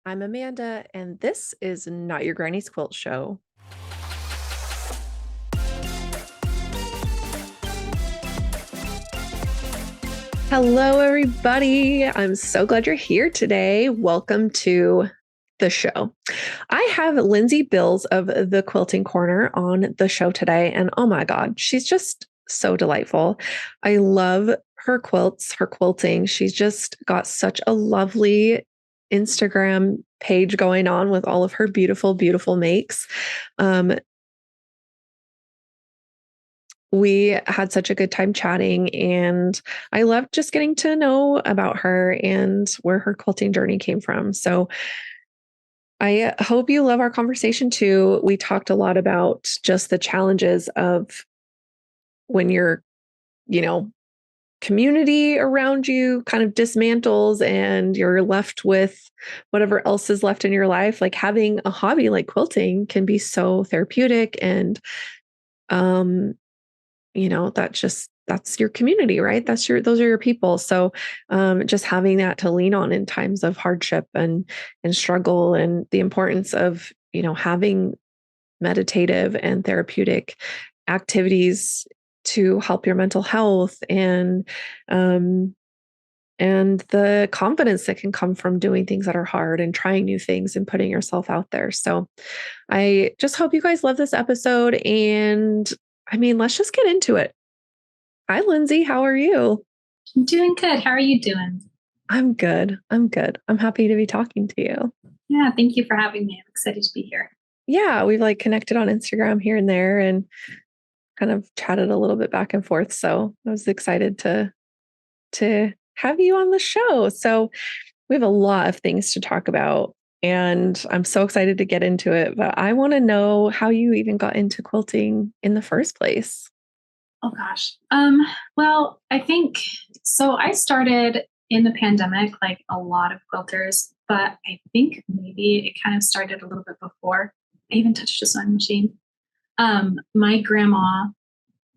I'm Amanda, and this is Not Your Granny's Quilt Show. Hello, everybody. I'm so glad you're here today. Welcome to the show. I have Lindsey Bills of the Quilting Corner on the show today, and oh my God, she's just so delightful. I love her quilts, her quilting. She's just got such a lovely Instagram page going on with all of her beautiful, beautiful makes. We had such a good time chatting, and I loved just getting to know about her and where her quilting journey came from. So I hope you love our conversation too. We talked a lot about just the challenges of when your, you know, community around you kind of dismantles and you're left with whatever else is left in your life. Like having a hobby like quilting can be so therapeutic and that's your community, right? Those are your people. So just having that to lean on in times of hardship and struggle, and the importance of, having meditative and therapeutic activities to help your mental health, and the confidence that can come from doing things that are hard and trying new things and putting yourself out there. So I just hope you guys love this episode. And let's just get into it. Hi, Lindsey. How are you? I'm doing good. How are you doing? I'm good. I'm happy to be talking to you. Yeah, thank you for having me. I'm excited to be here. Yeah, we've connected on Instagram here and there and kind of chatted a little bit back and forth. So I was excited to have you on the show. So we have a lot of things to talk about, and I'm so excited to get into it. But I want to know how you even got into quilting in the first place. Oh gosh. Well, I think so. I started in the pandemic, like a lot of quilters, but I think maybe it kind of started a little bit before I even touched a sewing machine. My grandma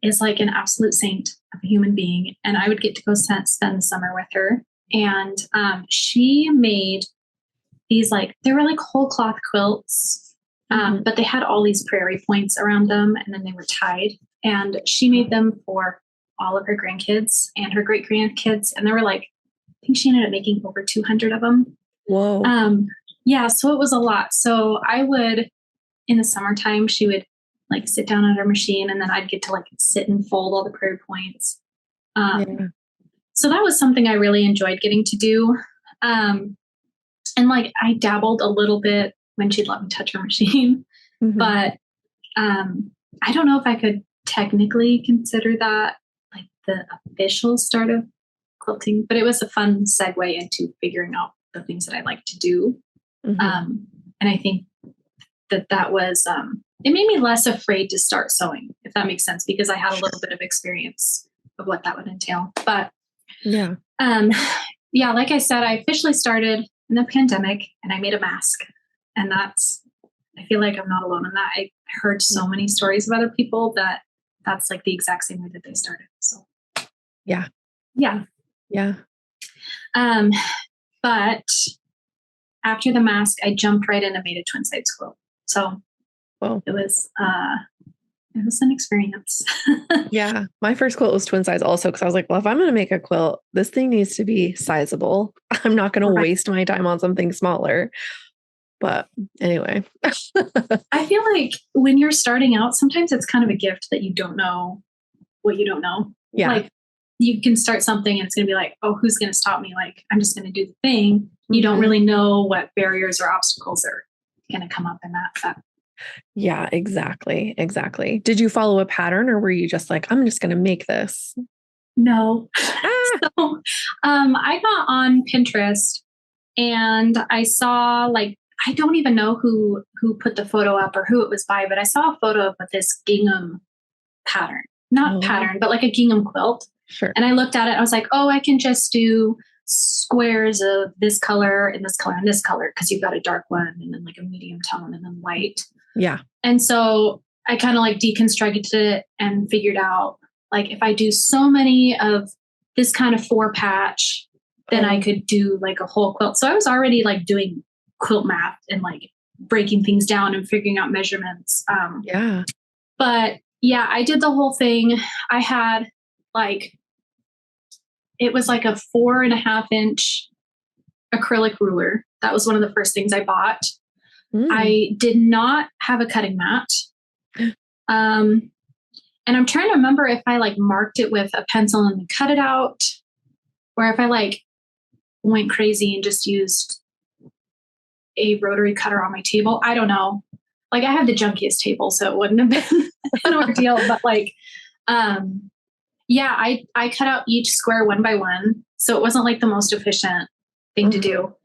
is like an absolute saint of a human being, and I would get to go spend the summer with her. And she made these they were like whole cloth quilts, but they had all these prairie points around them, and then they were tied. And she made them for all of her grandkids and her great grandkids. And there were I think she ended up making over 200 of them. Whoa. Yeah. So it was a lot. So I would, in the summertime, she would sit down at her machine, and then I'd get to sit and fold all the prairie points. Yeah. So that was something I really enjoyed getting to do. And I dabbled a little bit when she'd let me touch her machine, but I don't know if I could technically consider that the official start of quilting, but it was a fun segue into figuring out the things that I like to do. And I think that was, it made me less afraid to start sewing, if that makes sense, because I had a little bit of experience of what that would entail. But yeah. Like I said, I officially started in the pandemic, and I made a mask, and I feel like I'm not alone in that. I heard so many stories of other people that's the exact same way that they started. So yeah. But after the mask, I jumped right in and made a twin sides quilt. So it was an experience. Yeah. My first quilt was twin size also, because I was like, well, if I'm going to make a quilt, this thing needs to be sizable. I'm not going to waste my time on something smaller. But anyway. I feel like when you're starting out, sometimes it's kind of a gift that you don't know what you don't know. Yeah. You can start something and it's going to be oh, who's going to stop me? I'm just going to do the thing. You don't really know what barriers or obstacles are going to come up in that. Yeah, exactly. Did you follow a pattern, or were you just I'm just going to make this? No. So I got on Pinterest, and I saw I don't even know who put the photo up or who it was by, but I saw a photo of this gingham pattern, pattern, but a gingham quilt. Sure. And I looked at it, and I was like, oh, I can just do squares of this color and this color and this color, because you've got a dark one and then a medium tone and then white. Yeah. And so I kind of deconstructed it and figured out if I do so many of this kind of 4 patch, then I could do a whole quilt. So I was already doing quilt math and like breaking things down and figuring out measurements. Yeah. But yeah, I did the whole thing. I had like, it was like a 4.5 inch acrylic ruler. That was one of the first things I bought. I did not have a cutting mat. And I'm trying to remember if I like marked it with a pencil and cut it out, or if I like went crazy and just used a rotary cutter on my table. I don't know. Like I have the junkiest table, so it wouldn't have been an ordeal, but like, yeah, I cut out each square one by one. So it wasn't like the most efficient thing to do.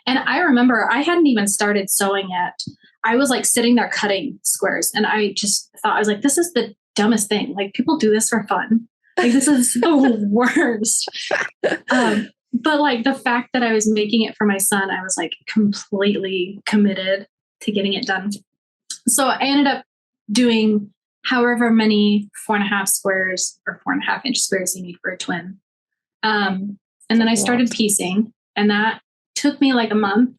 And I remember I hadn't even started sewing yet. I was like sitting there cutting squares, and I just thought, I was like, this is the dumbest thing. Like people do this for fun. Like this is the worst. But like the fact that I was making it for my son, I was like completely committed to getting it done. So I ended up doing however many 4.5 squares or 4.5 inch squares you need for a twin. And then I started piecing, and that took me like a month.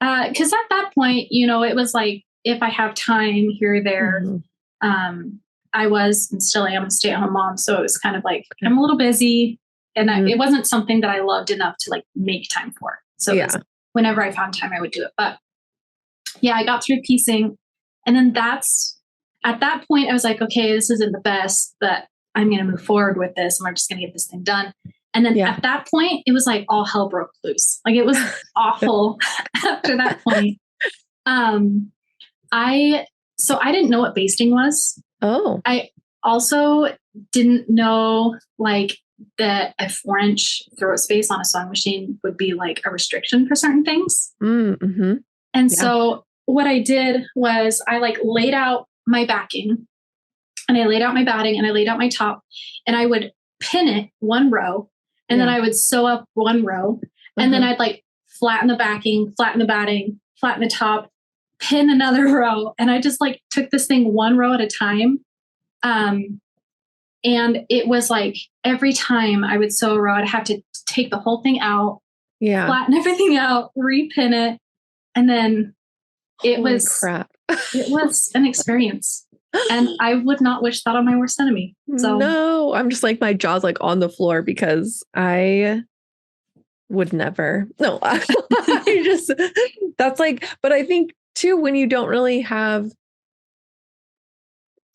Cause at that point, you know, it was like, if I have time here or there, I was and still am a stay-at-home mom. So it was kind of like, I'm a little busy, and it wasn't something that I loved enough to like make time for. So it was, whenever I found time, I would do it. But yeah, I got through piecing. And then at that point, I was like, okay, this isn't the best, but I'm going to move forward with this, and we're just going to get this thing done. And then at that point, it was like all hell broke loose. Like it was awful after that point. So I didn't know what basting was. Oh. I also didn't know like that a 4-inch throat space on a sewing machine would be like a restriction for certain things. And so what I did was I like laid out my backing, and I laid out my batting, and I laid out my top, and I would pin it one row, and then I would sew up one row, and then I'd like flatten the backing, flatten the batting, flatten the top, pin another row. And I just like took this thing one row at a time. And it was like every time I would sew a row, I'd have to take the whole thing out, flatten everything out, repin it. And then it was an experience. And I would not wish that on my worst enemy. So no, I'm just like, my jaw's like on the floor because I would never. No, I just, that's like, but I think too, when you don't really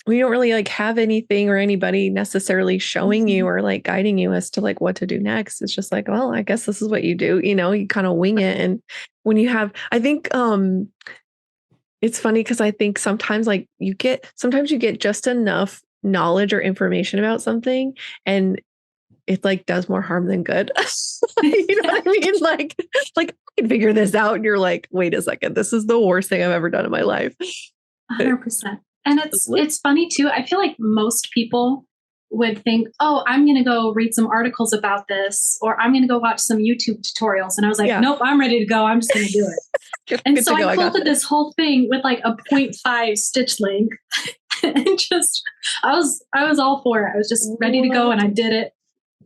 like have anything or anybody necessarily showing you or like guiding you as to like what to do next, it's just like, well, I guess this is what you do, you know, you kind of wing it. And when you have, I think, it's funny because I think sometimes you get just enough knowledge or information about something, and it like does more harm than good. You know what I mean? Like I can figure this out, and you're like, wait a second, this is the worst thing I've ever done in my life. 100%. And it's funny too. I feel like most people would think, oh, I'm going to go read some articles about this, or I'm going to go watch some YouTube tutorials. And I was like, nope, I'm ready to go. I'm just going to do it. And so I quilted this whole thing with like a 0.5 stitch length, and just, I was all for it. I was just ready to go, and I did it.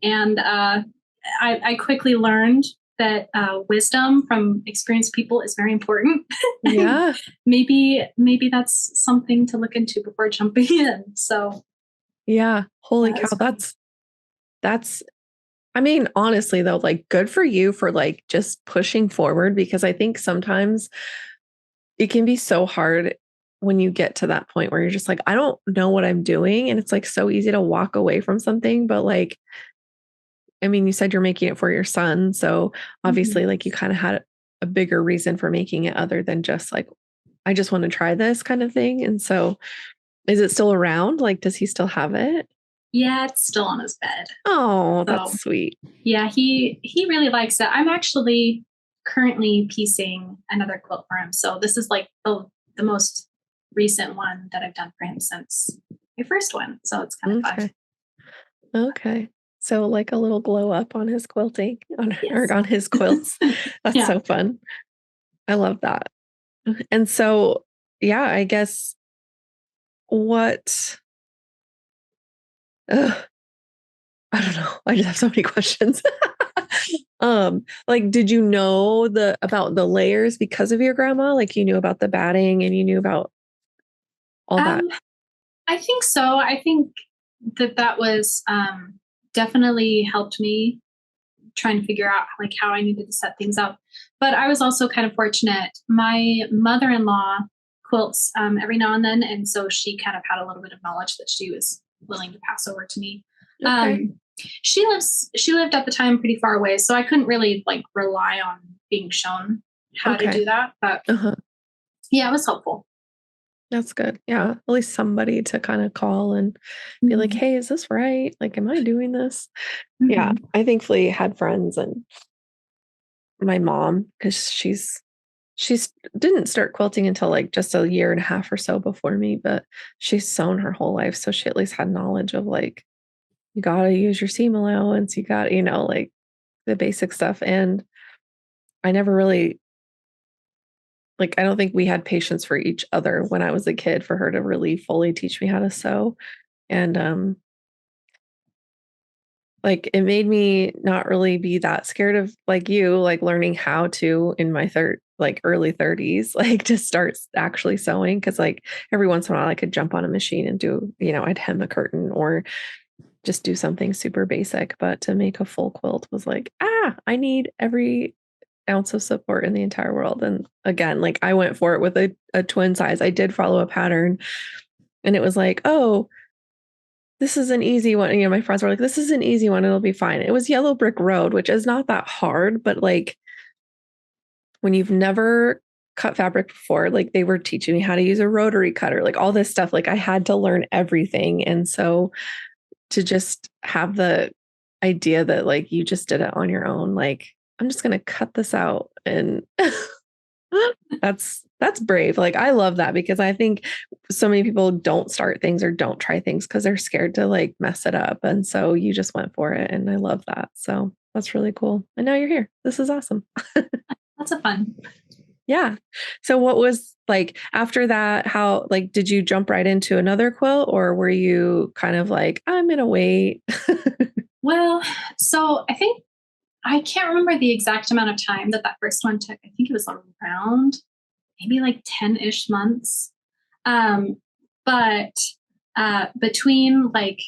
And I quickly learned that wisdom from experienced people is very important. Yeah. maybe that's something to look into before jumping in. So yeah, holy cow. That's, I mean, honestly though, like good for you for like just pushing forward, because I think sometimes it can be so hard when you get to that point where you're just like, I don't know what I'm doing. And it's like so easy to walk away from something, but like, I mean, you said you're making it for your son. So obviously like you kind of had a bigger reason for making it other than just like, I just want to try this kind of thing. And so is it still around? Like, does he still have it? Yeah, it's still on his bed. Oh, that's sweet. Yeah, he really likes it. I'm actually currently piecing another quilt for him. So this is like the most recent one that I've done for him since my first one. So it's kind of fun. Okay. So like a little glow up on his quilting, or on his quilts. That's so fun. I love that. And so, yeah, I guess what I don't know. I just have so many questions. Like, did you know about the layers because of your grandma? Like you knew about the batting and you knew about all that? Um, I think so. I think that was definitely helped me trying to figure out like how I needed to set things up. But I was also kind of fortunate. My mother-in-law quilts every now and then, and so she kind of had a little bit of knowledge that she was willing to pass over to me. Okay. She lived at the time pretty far away, so I couldn't really like rely on being shown how to Okay. do that. But Uh-huh. yeah, it was helpful. That's good. Yeah. At least somebody to kind of call and be like, Mhm. hey, is this right? Like, am I doing this? Yeah. Mhm. I thankfully had friends and my mom, because she's didn't start quilting until like just a year and a half or so before me, but she's sewn her whole life. So she at least had knowledge of like, you gotta use your seam allowance, you got, like the basic stuff. And I never really like I don't think we had patience for each other when I was a kid for her to really fully teach me how to sew. And like it made me not really be that scared of like you, like learning how to in my early 30s, like to start actually sewing. Cause like every once in a while I could jump on a machine and do, I'd hem a curtain or just do something super basic. But to make a full quilt was like, I need every ounce of support in the entire world. And again, like I went for it with a twin size. I did follow a pattern and it was like, oh, this is an easy one. My friends were like, this is an easy one. It'll be fine. It was Yellow Brick Road, which is not that hard, but like when you've never cut fabric before, like they were teaching me how to use a rotary cutter, like all this stuff. Like I had to learn everything. And so to just have the idea that like you just did it on your own, like I'm just gonna cut this out and that's brave. Like I love that because I think so many people don't start things or don't try things because they're scared to like mess it up. And so you just went for it. And I love that. So that's really cool. And now you're here. This is awesome. Lots of fun. Yeah. So what was like after that, how like did you jump right into another quilt or were you kind of like, I'm gonna wait? Well, so I can't remember the exact amount of time that first one took. I think it was around maybe like 10-ish months. Um, but between like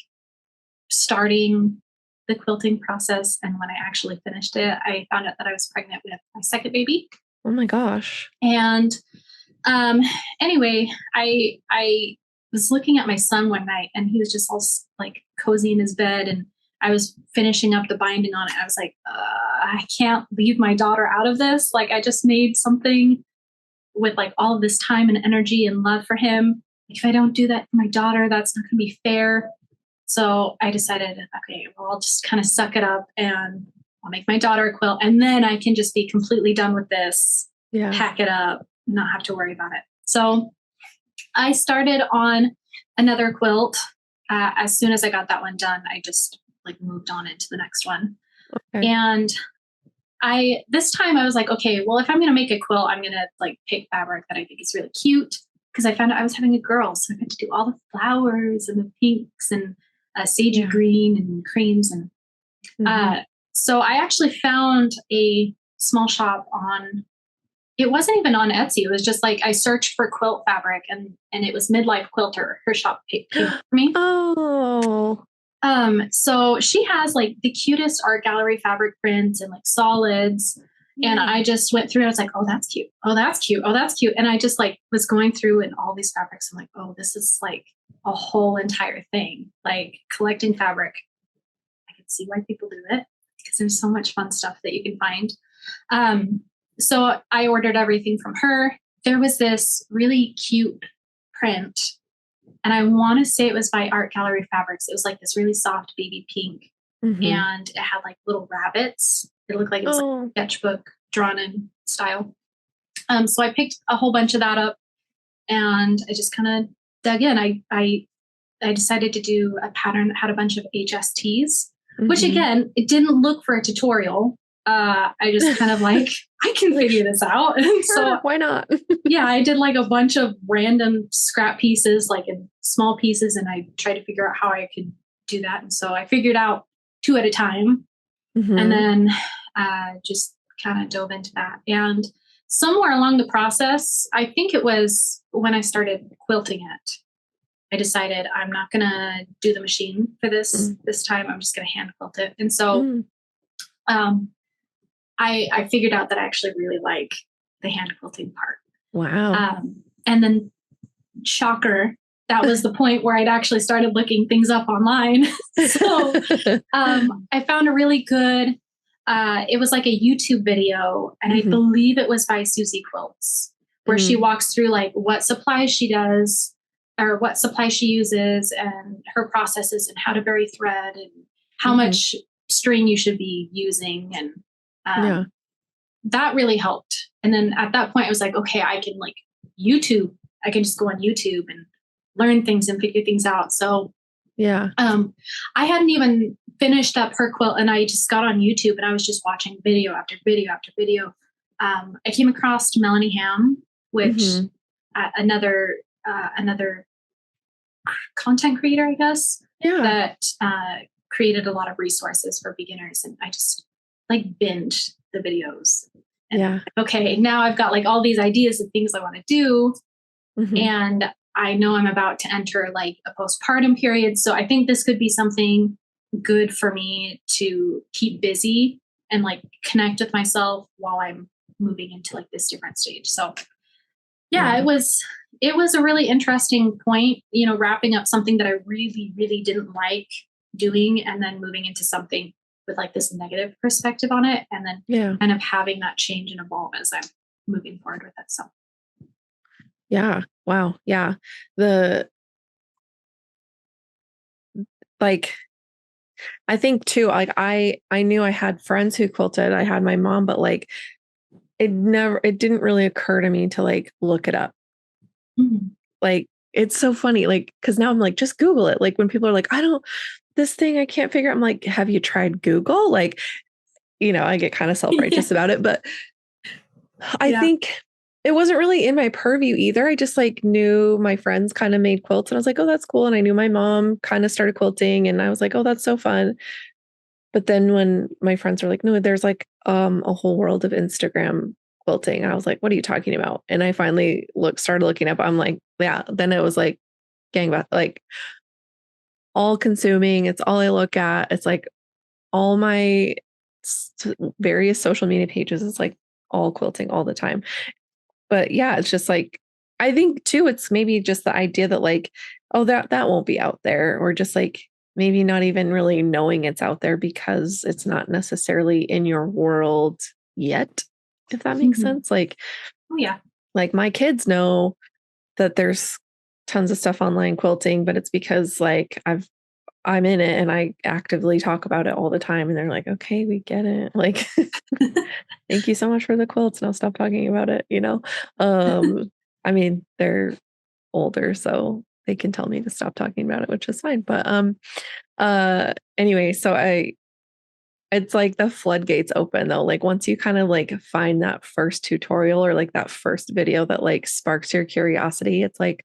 starting the quilting process and when I actually finished it, I found out that I was pregnant with my second baby. Oh my gosh. And um, anyway, I was looking at my son one night and he was just all like cozy in his bed and I was finishing up the binding on it. I was like, I can't leave my daughter out of this. Like I just made something with like all of this time and energy and love for him. If I don't do that for my daughter, that's not going to be fair. So I decided, okay, well, I'll just kind of suck it up and I'll make my daughter a quilt. And then I can just be completely done with this, Yeah. pack it up, not have to worry about it. So I started on another quilt. As soon as I got that one done, I just like moved on into the next one. Okay. And this time I was like, okay, well, if I'm going to make a quilt, I'm going to like pick fabric that I think is really cute because I found out I was having a girl. So I got to do all the flowers and the pinks and sagey green and creams. And so I actually found a small shop it wasn't even on Etsy. It was just like I searched for quilt fabric and it was Midlife Quilter. Her shop came for me. Oh. So she has like the cutest art gallery fabric prints and like solids. And I just went through and I was like, oh, that's cute. Oh, that's cute. Oh, that's cute. And I just like was going through and all these fabrics. I'm like, oh, this is like a whole entire thing. Like collecting fabric. I can see why people do it because there's so much fun stuff that you can find. So I ordered everything from her. There was this really cute print and I want to say it was by Art Gallery Fabrics. It was like this really soft baby pink. And it had like little rabbits. It looked like it was like a sketchbook drawn in style. So I picked a whole bunch of that up and I just kind of dug in. I decided to do a pattern that had a bunch of HSTs, which again, it didn't look for a tutorial. I just kind of like, I can figure this out. And so why not? Yeah, I did like a bunch of random scrap pieces, like in small pieces, and I tried to figure out how I could do that. And so I figured out two at a time. And Mm-hmm. then just kind of dove into that. And somewhere along the process, I think it was when I started quilting it, I decided I'm not going to do the machine for this time. I'm just going to hand quilt it. And so Mm-hmm. um, I figured out that I actually really like the hand quilting part. Wow. And then, shocker, that was the point where I'd actually started looking things up online. So I found a really good, it was like a YouTube video, and I believe it was by Susie Quilts, where she walks through like what supplies she does or what supplies she uses and her processes and how to bury thread and how much string you should be using. And that really helped. And then at that point I was like, okay, I can just go on YouTube and learn things and figure things out. So I hadn't even finished that per quilt, and I just got on YouTube and I was just watching video after video after video. I came across Melanie Ham, which another content creator, I guess, that created a lot of resources for beginners, and I just like binged the videos. And okay, now I've got like all these ideas of things I want to do, and I know I'm about to enter like a postpartum period. So I think this could be something good for me to keep busy and like connect with myself while I'm moving into like this different stage. So it was a really interesting point, wrapping up something that I really, really didn't like doing and then moving into something with like this negative perspective on it. And then kind of having that change and evolve as I'm moving forward with it. So. Yeah. Wow. Yeah. I think too, like I knew I had friends who quilted. I had my mom, but like it didn't really occur to me to like look it up. Like, it's so funny. Like, cause now I'm like, just Google it. Like when people are like, this thing I can't figure out. I'm like, have you tried Google? Like, I get kind of self-righteous about it, but I think it wasn't really in my purview either. I just like knew my friends kind of made quilts and I was like, oh, that's cool. And I knew my mom kind of started quilting and I was like, oh, that's so fun. But then when my friends were like, no, there's like a whole world of Instagram quilting. And I was like, what are you talking about? And I finally started looking up. I'm like, yeah, then it was like gangbusters, like all consuming. It's all I look at. It's like all my various social media pages. It's like all quilting all the time. But yeah, it's just like, I think too, it's maybe just the idea that like, oh, that won't be out there, or just like maybe not even really knowing it's out there because it's not necessarily in your world yet, if that makes sense. Like, like my kids know that there's tons of stuff online quilting, but it's because like I'm in it and I actively talk about it all the time. And they're like, okay, we get it. Like, thank you so much for the quilts. Now stop talking about it, I mean, they're older, so they can tell me to stop talking about it, which is fine. But anyway, so it's like the floodgates open though. Like once you kind of like find that first tutorial or like that first video that like sparks your curiosity, it's like,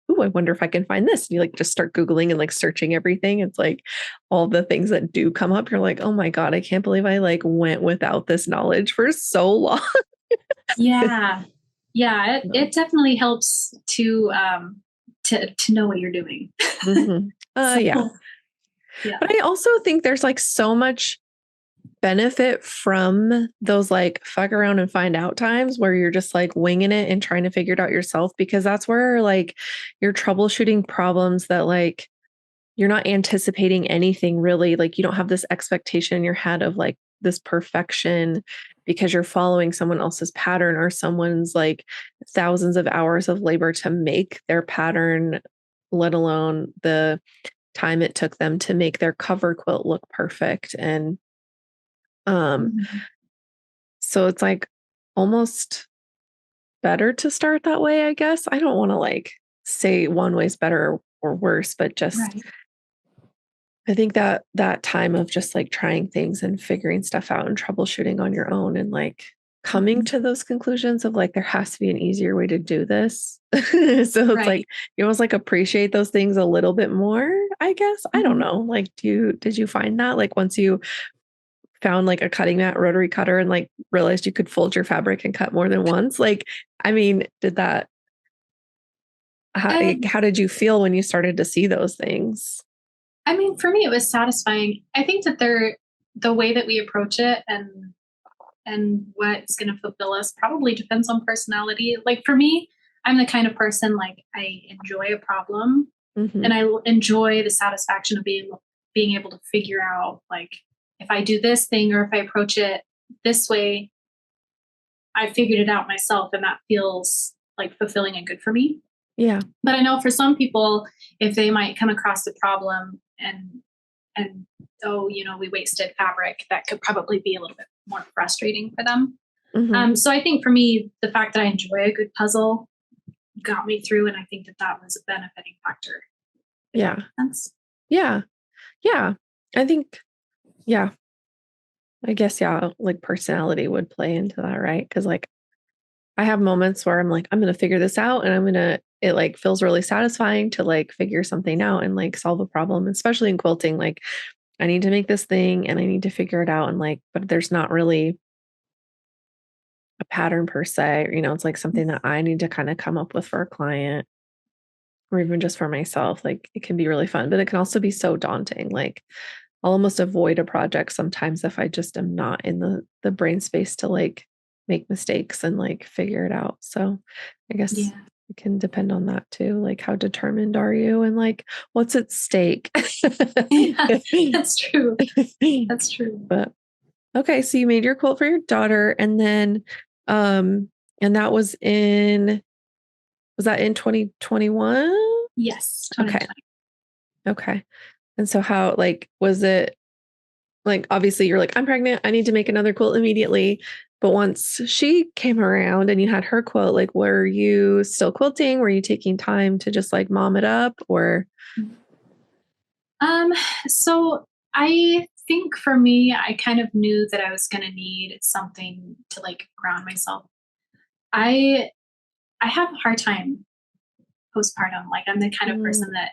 oh, I wonder if I can find this. And you like just start Googling and like searching everything. It's like all the things that do come up. You're like, oh my God, I can't believe I like went without this knowledge for so long. Yeah. It definitely helps to know what you're doing. Yeah. But I also think there's like so much benefit from those like fuck around and find out times where you're just like winging it and trying to figure it out yourself, because that's where like you're troubleshooting problems that like you're not anticipating anything really. Like you don't have this expectation in your head of like this perfection because you're following someone else's pattern or someone's like thousands of hours of labor to make their pattern, let alone the time it took them to make their cover quilt look perfect. And so it's like almost better to start that way, I guess. I don't want to like say one way's better or worse, but just I think that time of just like trying things and figuring stuff out and troubleshooting on your own and like coming to those conclusions of like, there has to be an easier way to do this. So it's like, Right. you almost like appreciate those things a little bit more, I guess. I don't Mhm. know. Like, did you find that like once you found like a cutting mat rotary cutter and like realized you could fold your fabric and cut more than once? Like, I mean, Um, how did you feel when you started to see those things? I mean, for me, it was satisfying. I think that the way that we approach it and what's going to fulfill us probably depends on personality. Like for me, I'm the kind of person like I enjoy a problem Hmm. and enjoy the satisfaction of being able to figure out like if I do this thing or if I approach it this way, I figured it out myself and that feels like fulfilling and good for me. Yeah. But I know for some people, if they might come across a problem and oh, we wasted fabric, that could probably be a little bit more frustrating for them. Hmm. So I think for me, the fact that I enjoy a good puzzle got me through, and I think that that was a benefiting factor. If that Yeah. makes sense. Yeah. Yeah. I think, yeah, I guess, yeah, like personality would play into that, right? Because like I have moments where I'm like, I'm going to figure this out and it like feels really satisfying to like figure something out and like solve a problem, especially in quilting. Like, I need to make this thing and I need to figure it out. And like, but there's not really a pattern per se, it's like something that I need to kind of come up with for a client or even just for myself. Like, it can be really fun, but it can also be so daunting. Like, I'll almost avoid a project sometimes if I just am not in the brain space to like make mistakes and like figure it out. So I guess Yeah, it can depend on that too. Like, how determined are you and like what's at stake? yeah, that's true. That's true. But okay, so you made your quilt for your daughter and then and that was that in 2021? Yes, Okay. 2020. Okay. And so how like was it like, obviously, you're like, "I'm pregnant, I need to make another quilt immediately." But once she came around and you had her quilt, like, were you still quilting? Were you taking time to just, like, mom it up or Um, so I think for me, I kind of knew that I was going to need something to like ground myself. I I have a hard time postpartum. Like I'm the kind of Mm, person that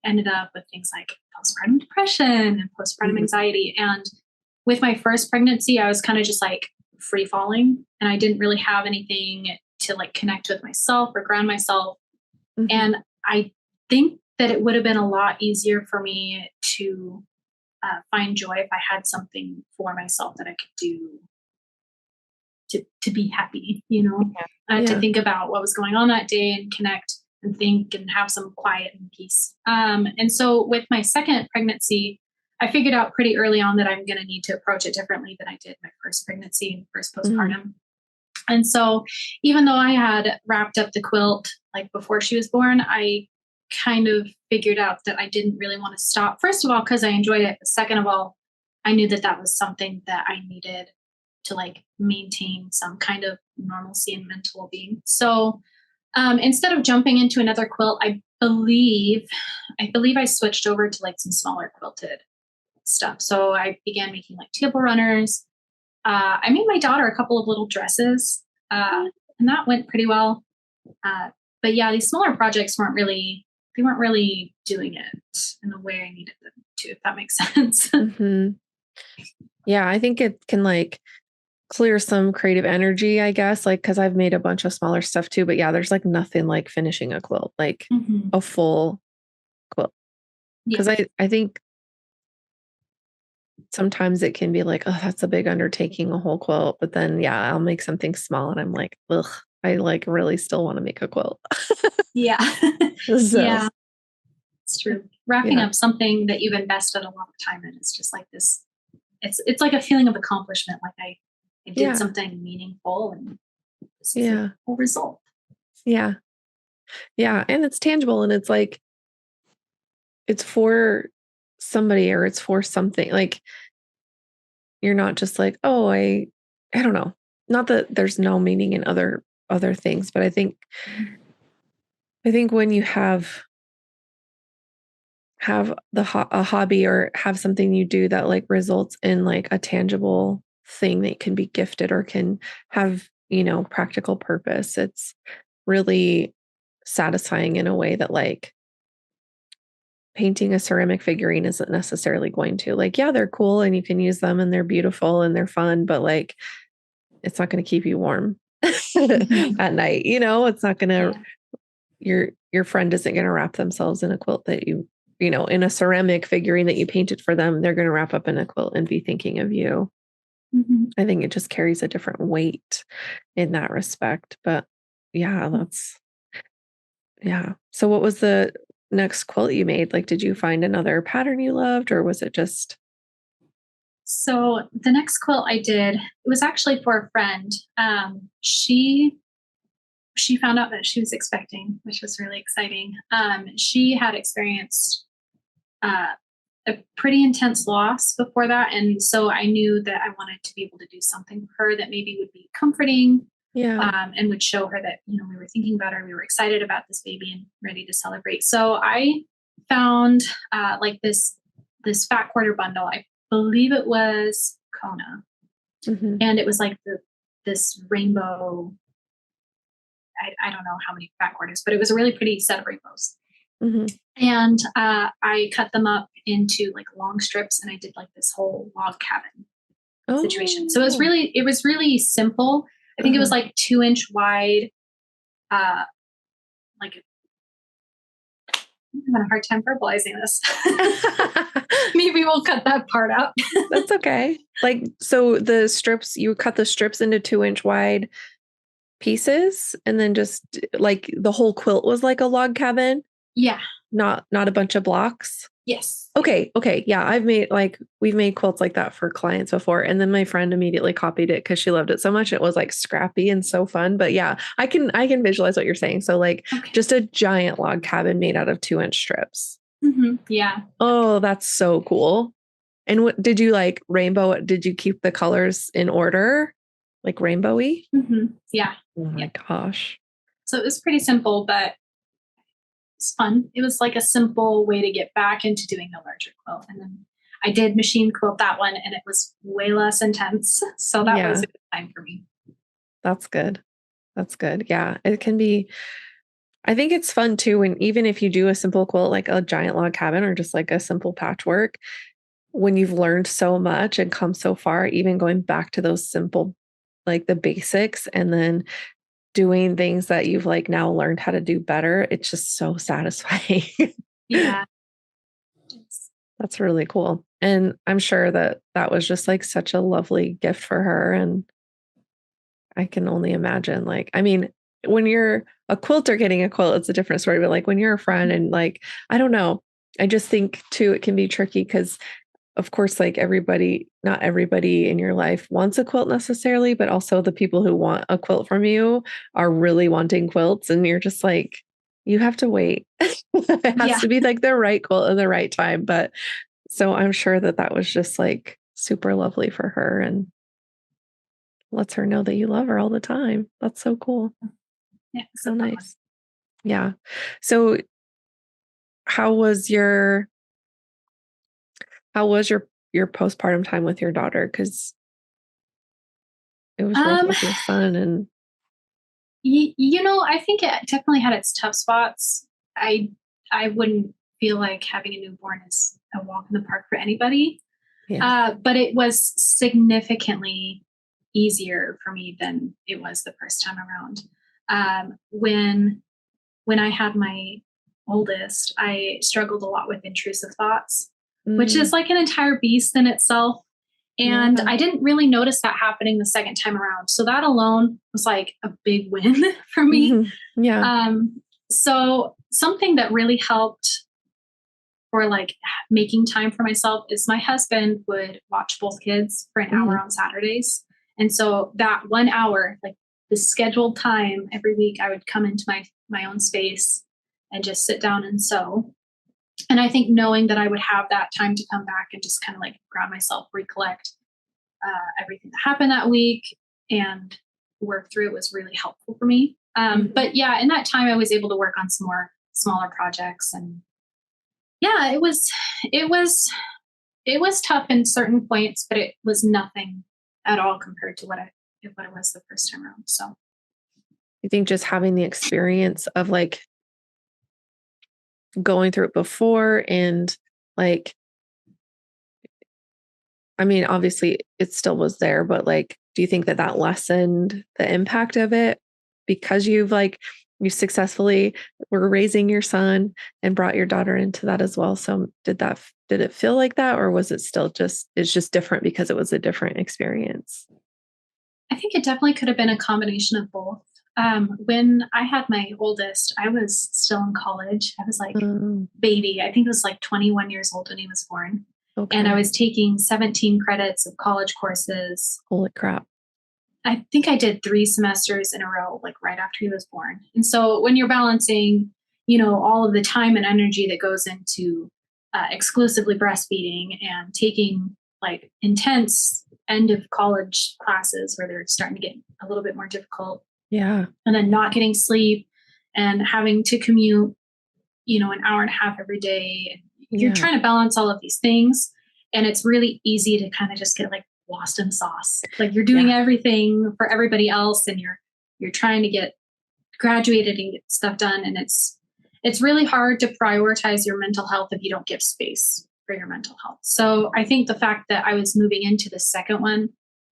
ended up with things like postpartum depression and postpartum mhm, anxiety. And with my first pregnancy, I was kind of just like free falling and I didn't really have anything to like connect with myself or ground myself. mhm. And I think that it would have been a lot easier for me to find joy if I had something for myself that I could do to be happy, Yeah. to Yeah. think about what was going on that day and connect and think and have some quiet and peace. And so with my second pregnancy, I figured out pretty early on that I'm going to need to approach it differently than I did my first pregnancy and first Mhm, postpartum. And so even though I had wrapped up the quilt like before she was born, I kind of figured out that I didn't really want to stop. First of all, because I enjoyed it. But second of all, I knew that that was something that I needed to like maintain some kind of normalcy and mental well-being. So instead of jumping into another quilt, I believe I switched over to like some smaller quilted stuff. So I began making like table runners. I made my daughter a couple of little dresses, and that went pretty well. Uh, but yeah, these smaller projects weren't really doing it in the way I needed them to, if that makes sense. mhm. Yeah, I think it can, like, clear some creative energy, I guess, like because 'cause I've made a bunch of smaller stuff too, but yeah, there's, like, nothing like finishing a quilt, like Hmm. a full quilt. Yeah. Because I think sometimes it can be like, "Oh, that's a big undertaking, a whole quilt," but then, yeah, I'll make something small and I'm like, "Ugh, I, like, really still wanna make a quilt." Yeah. So, Yeah, it's true. Wrapping yeah. up something that you've invested a lot of time in is just like this. It's like a feeling of accomplishment. Like I did Yeah. something meaningful and this is a Yeah. cool result. Yeah. Yeah, and it's tangible and it's like it's for somebody or it's for something, like, you're not just like, "Oh, I don't know." Not that there's no meaning in other things, but Mhm. I think when you have a hobby or have something you do that, like, results in, like, a tangible thing that can be gifted or can have, practical purpose. It's really satisfying in a way that like painting a ceramic figurine isn't necessarily going to. Like, yeah, they're cool and you can use them and they're beautiful and they're fun, but like it's not going to keep you warm at night. It's not going to, your friend isn't going to wrap themselves in a quilt that in a ceramic figurine that you painted for them. They're going to wrap up in a quilt and be thinking of you. I think it just carries a different weight in that respect. But yeah, So what was the next quilt you made? Like, did you find another pattern you loved, or was it just? So the next quilt I did, it was actually for a friend. She found out that she was expecting, which was really exciting. She had experienced a pretty intense loss before that. And so I knew that I wanted to be able to do something for her that maybe would be comforting. And would show her that, we were thinking about her, we were excited about this baby and ready to celebrate. So I found like this fat quarter bundle. I believe it was Kona. And it was like this rainbow. I don't know how many fat quarters, but it was a really pretty set of rainbows. And I cut them up into like long strips, and I did like this whole log cabin situation. So it was really simple. I think it was like 2-inch wide. Like I'm having a hard time verbalizing this. Maybe we'll cut that part out. That's okay. Like, so you cut the strips into 2-inch wide pieces, and then just like the whole quilt was like a log cabin. Yeah. Not a bunch of blocks. Yes. Okay. Yeah. We've made quilts like that for clients before. And then my friend immediately copied it because she loved it so much. It was like scrappy and so fun. But yeah, I can visualize what you're saying. So like just a giant log cabin made out of 2-inch strips. Yeah. Oh, that's so cool. And what did you like rainbow? Did you keep the colors in order? Like rainbowy? Yeah. Oh my gosh. So it was pretty simple, but it's fun. It was like a simple way to get back into doing a larger quilt. And then I did machine quilt that one, and it was way less intense. So that was a good time for me. That's good. Yeah. It can be, I think it's fun too. And even if you do a simple quilt, like a giant log cabin or just like a simple patchwork, when you've learned so much and come so far, even going back to those simple, like the basics, and then doing things that you've like now learned how to do better, it's just so satisfying. Yeah. That's really cool. And I'm sure that was just like such a lovely gift for her. And I can only imagine, like, I mean, when you're a quilter getting a quilt, it's a different story. But like when you're a friend and like, I don't know, I just think too, it can be tricky because of course, like not everybody in your life wants a quilt necessarily, but also the people who want a quilt from you are really wanting quilts. And you're just like, you have to wait. It has to be like the right quilt at the right time. But so I'm sure that was just like super lovely for her and lets her know that you love her all the time. That's so cool. Yeah. So nice. Yeah. So how was your postpartum time with your daughter? Because it was rough with your son. And I think it definitely had its tough spots. I wouldn't feel like having a newborn is a walk in the park for anybody. But it was significantly easier for me than it was the first time around. When I had my oldest, I struggled a lot with intrusive thoughts, which is like an entire beast in itself. And I didn't really notice that happening the second time around. So that alone was like a big win for me. So something that really helped for like making time for myself is my husband would watch both kids for an hour on Saturdays. And so that 1 hour, like the scheduled time every week, I would come into my own space and just sit down and sew. And I think knowing that I would have that time to come back and just kind of like grab myself, recollect everything that happened that week and work through it was really helpful for me. But yeah, in that time I was able to work on some more smaller projects, and yeah, it was tough in certain points, but it was nothing at all compared to what it was the first time around. So I think just having the experience of like going through it before and like, I mean, obviously it still was there, but like, do you think that that lessened the impact of it because you successfully were raising your son and brought your daughter into that as well? So did it feel like that, or was it still it's just different because it was a different experience? I think it definitely could have been a combination of both. When I had my oldest, I was still in college. I was like baby. I think it was like 21 years old when he was born. And I Okay. was taking 17 credits of college courses. Holy crap. I think I did 3 semesters in a row, like right after he was born. And so when you're balancing, all of the time and energy that goes into exclusively breastfeeding and taking like intense end of college classes where they're starting to get a little bit more difficult, Yeah. and then not getting sleep and having to commute, an hour and a half every day. You're Yeah. trying to balance all of these things. And it's really easy to kind of just get like lost in sauce. Like you're doing everything for everybody else and you're trying to get graduated and get stuff done. And it's really hard to prioritize your mental health if you don't give space for your mental health. So I think the fact that I was moving into the second one,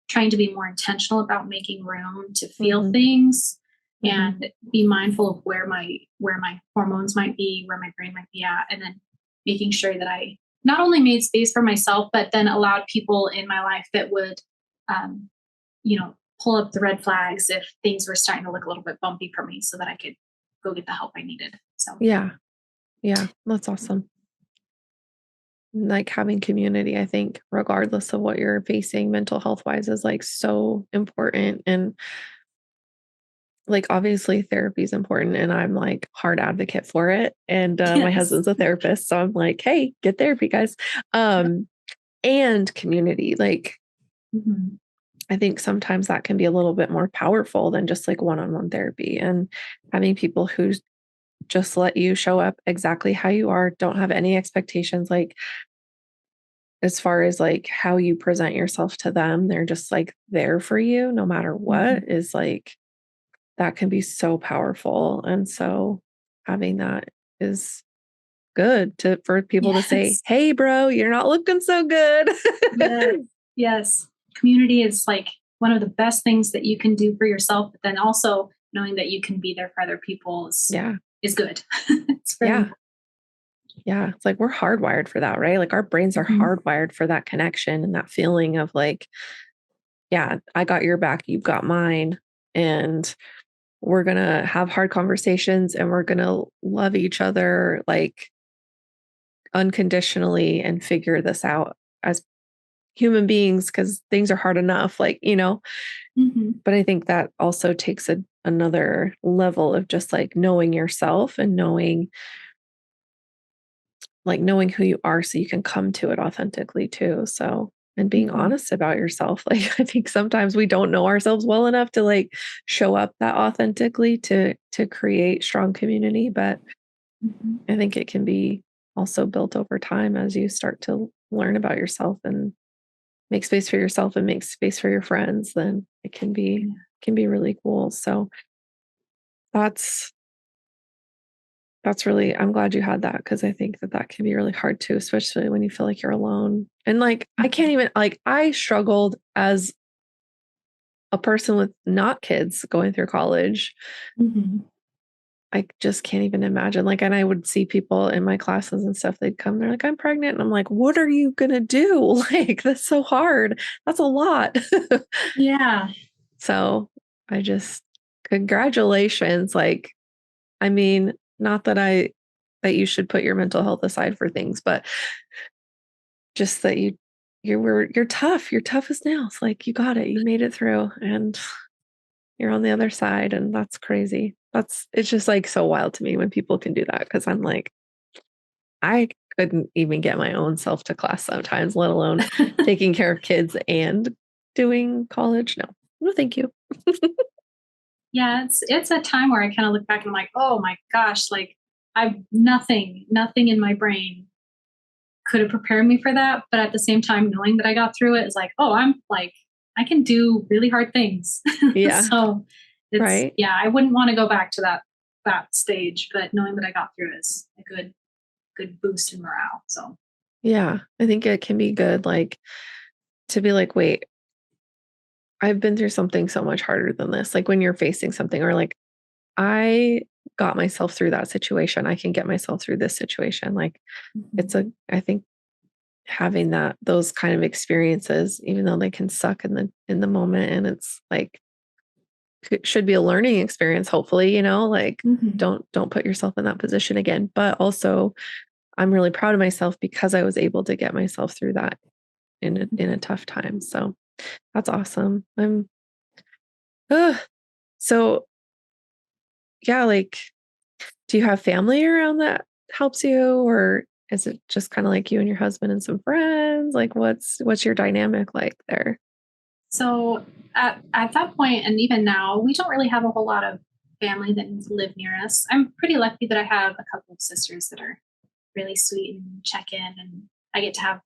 trying to be more intentional about making room to feel things and be mindful of where my hormones might be, where my brain might be at, and then making sure that I not only made space for myself, but then allowed people in my life that would, um, pull up the red flags if things were starting to look a little bit bumpy for me, so that I could go get the help I needed. So Yeah. Yeah. That's awesome. Like having community, I think, regardless of what you're facing mental health wise, is like so important. And like, obviously, therapy is important. And I'm like hard advocate for it. And my yes, husband's a therapist. So I'm like, hey, get therapy, guys. And community. Like, hmm I think sometimes that can be a little bit more powerful than just like one on one therapy, and having people who just let you show up exactly how you are, don't have any expectations. Like, as far as like how you present yourself to them, they're just like there for you no matter hmm what, is like that can be so powerful. And so having that is good for people to say, yes, hey, bro, you're not looking so good. yes, yes. Community is like one of the best things that you can do for yourself, but then also knowing that you can be there for other people Yeah. is good. It's very Yeah. important. Yeah. It's like we're hardwired for that, right? Like our brains are Mhm. hardwired for that connection and that feeling of like, yeah, I got your back, you've got mine. And we're going to have hard conversations and we're going to love each other like unconditionally and figure this out as human beings because things are hard enough, Mhm. but I think that also takes another level of just like knowing yourself and knowing who you are so you can come to it authentically too. So, and being Mhm. honest about yourself. Like I think sometimes we don't know ourselves well enough to like show up that authentically to create strong community, but Mhm. I think it can be also built over time as you start to learn about yourself and make space for yourself and make space for your friends, then it can be really cool. So that's that's really, I'm glad you had that because I think that that can be really hard too, especially when you feel like you're alone. And like I can't even like I struggled as a person with not kids going through college. Mhm. I just can't even imagine. Like, and I would see people in my classes and stuff, they'd come, they're like, I'm pregnant. And I'm like, what are you going to do? Like, that's so hard. That's a lot. Yeah. So I just, congratulations. Like, I mean, not that you should put your mental health aside for things, but just that you're tough. You're tough as nails. Like, you got it. You made it through and you're on the other side. And that's crazy. It's just like so wild to me when people can do that. Cause I'm like, I couldn't even get my own self to class sometimes, let alone taking care of kids and doing college. No, no, thank you. Yeah, it's a time where I kind of look back and I'm like, oh my gosh, like I've nothing in my brain could have prepared me for that. But at the same time, knowing that I got through it is like, oh, I'm like, I can do really hard things. Yeah. So it's, Right. yeah, I wouldn't want to go back to that stage, but knowing that I got through is a good boost in morale. So Yeah. I think it can be good, like, to be like, wait, I've been through something so much harder than this. Like when you're facing something, or like, I got myself through that situation. I can get myself through this situation. Like mhm, I think having those kind of experiences, even though they can suck in the moment, and it's like, it should be a learning experience, hopefully, like, mhm, don't put yourself in that position again. But also I'm really proud of myself because I was able to get myself through that in a tough time. So that's awesome. Ugh. So yeah, like, do you have family around that helps you, or is it just kind of like you and your husband and some friends? Like, what's your dynamic like there? So at that point, and even now, we don't really have a whole lot of family that live near us. I'm pretty lucky that I have a couple of sisters that are really sweet and check in, and I get to have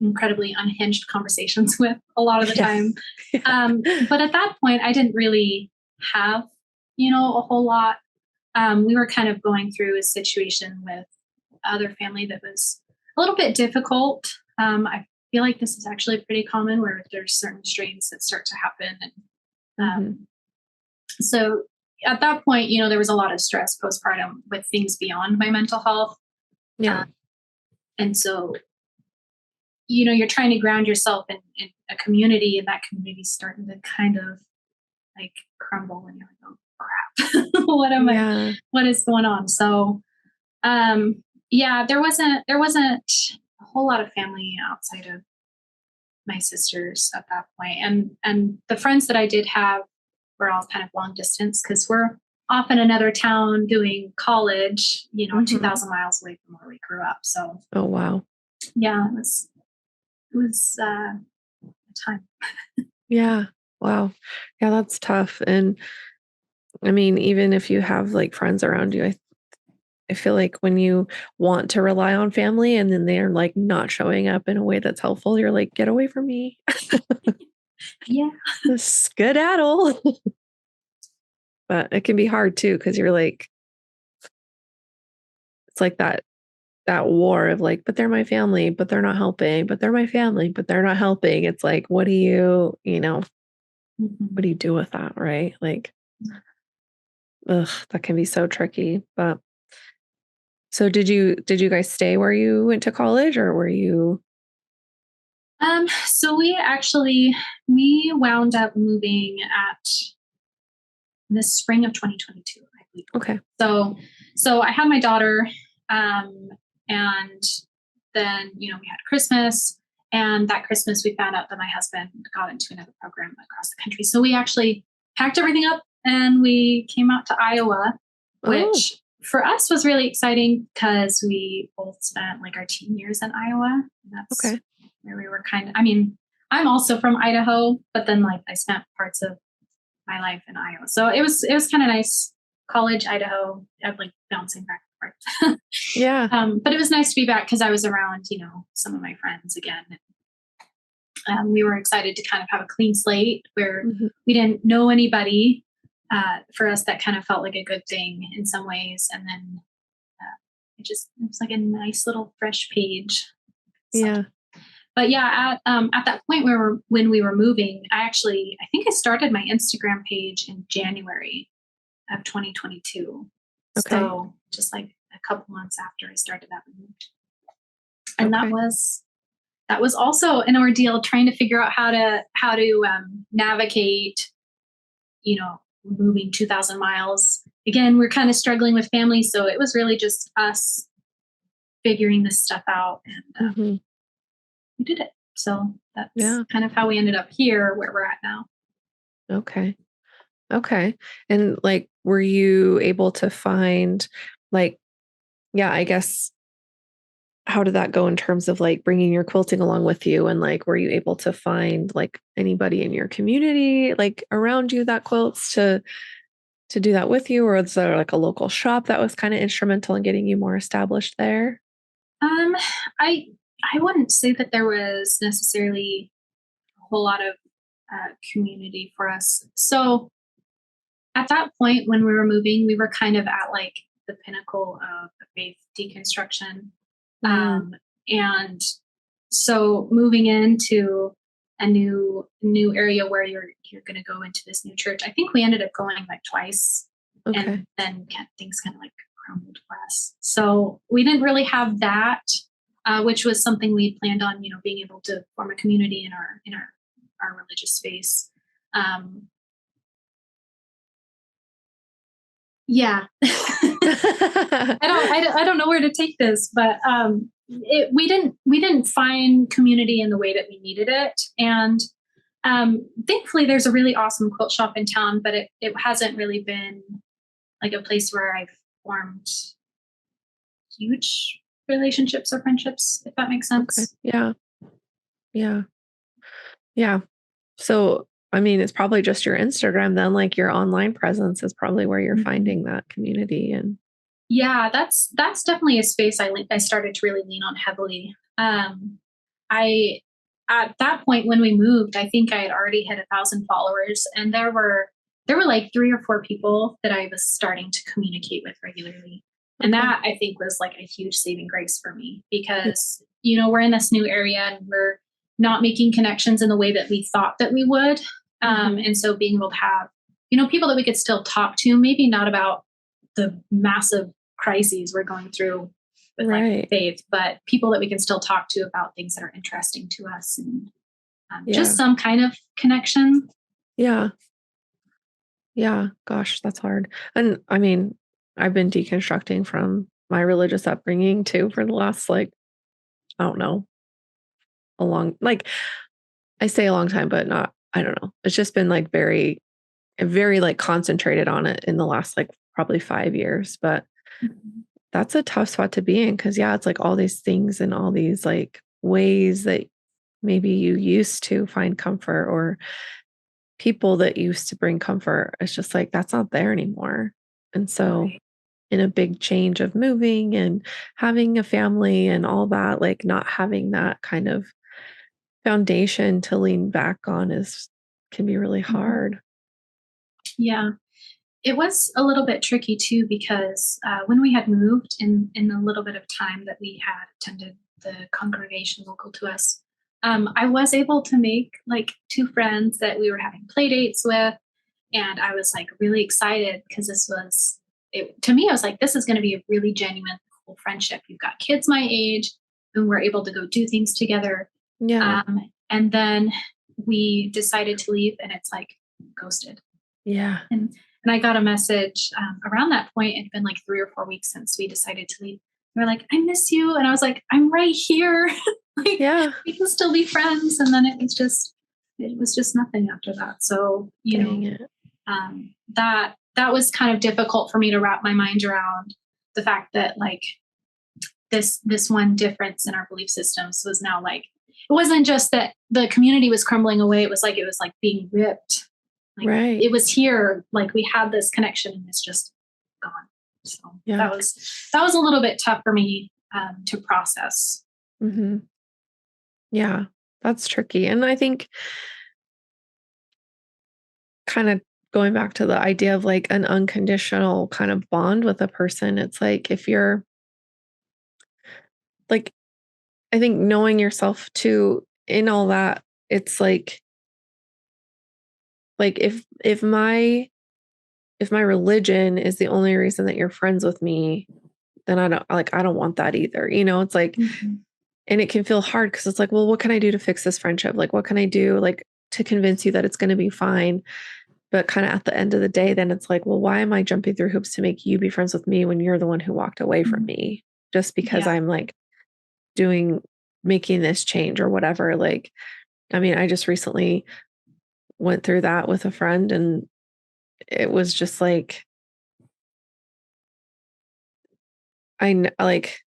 incredibly unhinged conversations with a lot of the Yeah. time. Yeah. But at that point, I didn't really have, a whole lot. We were kind of going through a situation with other family that was a little bit difficult. I feel like this is actually pretty common where there's certain strains that start to happen. And Hmm. so at that point, there was a lot of stress postpartum with things beyond my mental health. Uh, Yeah. and so, you're trying to ground yourself in a community, and that community's starting to kind of like crumble, and you're like, oh crap, Yeah. what is going on? So, yeah, there wasn't a whole lot of family outside of my sisters at that point. And the friends that I did have were all kind of long distance because we're off in another town doing college, Hmm. 2,000 miles away from where we grew up. So Oh, wow. yeah, it was a time. Yeah. Wow. Yeah, that's tough. And I mean, even if you have like friends around you, I feel like when you want to rely on family and then they're like not showing up in a way that's helpful, you're like, get away from me. Yeah. Skedaddle. But it can be hard too, because you're like, it's like that war of like, but they're my family, but they're not helping, but they're my family, but they're not helping. It's like, what do Mhm. you do with that, right? Like, ugh, that can be so tricky. But so did you guys stay where you went to college, or were you So we wound up moving at the spring of 2022, I believe. okay? So I had my daughter, um, and then we had Christmas, and that Christmas we found out that my husband got into another program across the country. So we actually packed everything up and we came out to Iowa, Oh, which for us was really exciting because we both spent like our teen years in Iowa. And that's okay. where we were kind of. I mean, I'm also from Idaho, but then like I spent parts of my life in Iowa. So it was kind of nice. College, Idaho, like bouncing back and forth. Yeah. But it was nice to be back because I was around, some of my friends again. We were excited to kind of have a clean slate where Mhm. we didn't know anybody. For us, that kind of felt like a good thing in some ways. And then it was like a nice little fresh page. So Yeah. but yeah, at that point where when we were moving, I think I started my Instagram page in January of 2022. Okay. So just like a couple months after I started that, we moved. And that Okay. was that was also an ordeal trying to figure out how to navigate, moving 2,000 miles. Again, we're kind of struggling with family, so it was really just us figuring this stuff out, and Mhm. we did it. So that's Yeah. kind of how we ended up here, where we're at now. Okay. Okay. And like, were you able to find, like, yeah, I guess, how did that go in terms of like bringing your quilting along with you? And like, were you able to find like anybody in your community, like around you, that quilts to do that with you? Or is there like a local shop that was kind of instrumental in getting you more established there? Um, I I wouldn't say that there was necessarily a whole lot of community for us. So at that point, when we were moving, we were kind of at like the pinnacle of the faith deconstruction. Mm, And so moving into a new area where you're going to go into this new church, I think we ended up going like twice, okay. and then things kind of like crumbled for us. So we didn't really have that, which was something we planned on, being able to form a community in our religious space. Yeah. I don't know where to take this, but we didn't find community in the way that we needed it, and thankfully there's a really awesome quilt shop in town, but it hasn't really been like a place where I've formed huge relationships or friendships, if that makes Okay. sense. Yeah. Yeah. Yeah. So, I mean, it's probably just your Instagram then, like your online presence is probably where you're Mhm. finding that community and Yeah, that's definitely a space I started to really lean on heavily. I At that point when we moved, I think I had already hit 1,000 followers, and there were like 3 or 4 people that I was starting to communicate with regularly, and okay. that I think was like a huge saving grace for me Yeah. because we're in this new area and we're not making connections in the way that we thought that we would, Mhm. and so being able to have people that we could still talk to, maybe not about the massive crises we're going through with like Right. faith, but people that we can still talk to about things that are interesting to us, and just Yeah. some kind of connection. Yeah. Yeah. Gosh, that's hard. And I mean, I've been deconstructing from my religious upbringing too for the last like, I don't know, a long like I say a long time, but not I don't know. It's just been like very like concentrated on it in the last like probably 5 years. But Mhm. that's a tough spot to be in because yeah, it's like all these things and all these like ways that maybe you used to find comfort or people that used to bring comfort. It's just like that's not there anymore. And so Right. in a big change of moving and having a family and all that, like not having that kind of foundation to lean back on is can be really Mhm. hard. Yeah, it was a little bit tricky too because when we had moved in the little bit of time that we had attended the congregation local to us, I was able to make like 2 friends that we were having play dates with, and I was like really excited because this was it to me. I was like, this is going to be a really genuine, cool friendship. You've got kids my age, and we're able to go do things together. Yeah. And then we decided to leave, and it's like ghosted. Yeah. And I got a message around that point. It had been like 3 or 4 weeks since we decided to leave. They were like, "I miss you," and I was like, "I'm right here. Like Yeah. we can still be friends." And then it was just nothing after that. So Dang it. that was kind of difficult for me to wrap my mind around the fact that like this one difference in our belief systems was now like it wasn't just that the community was crumbling away. It was like being ripped. Like Right. it was here, like we had this connection and it's just gone. So Yeah. that was a little bit tough for me to process. Mhm. Yeah. That's tricky. And I think kind of going back to the idea of like an unconditional kind of bond with a person, it's like if you're like I think knowing yourself too in all that, it's like if my religion is the only reason that you're friends with me, then I don't want that either. It's like Mhm. and it can feel hard because it's like, well, what can I do to fix this friendship? Like what can I do like to convince you that it's going to be fine? But kind of at the end of the day, then it's like, well, why am I jumping through hoops to make you be friends with me when you're the one who walked away from Mhm. me just because Yeah. I'm like doing making this change or whatever. Like, I mean, I just recently went through that with a friend and it was just like, like,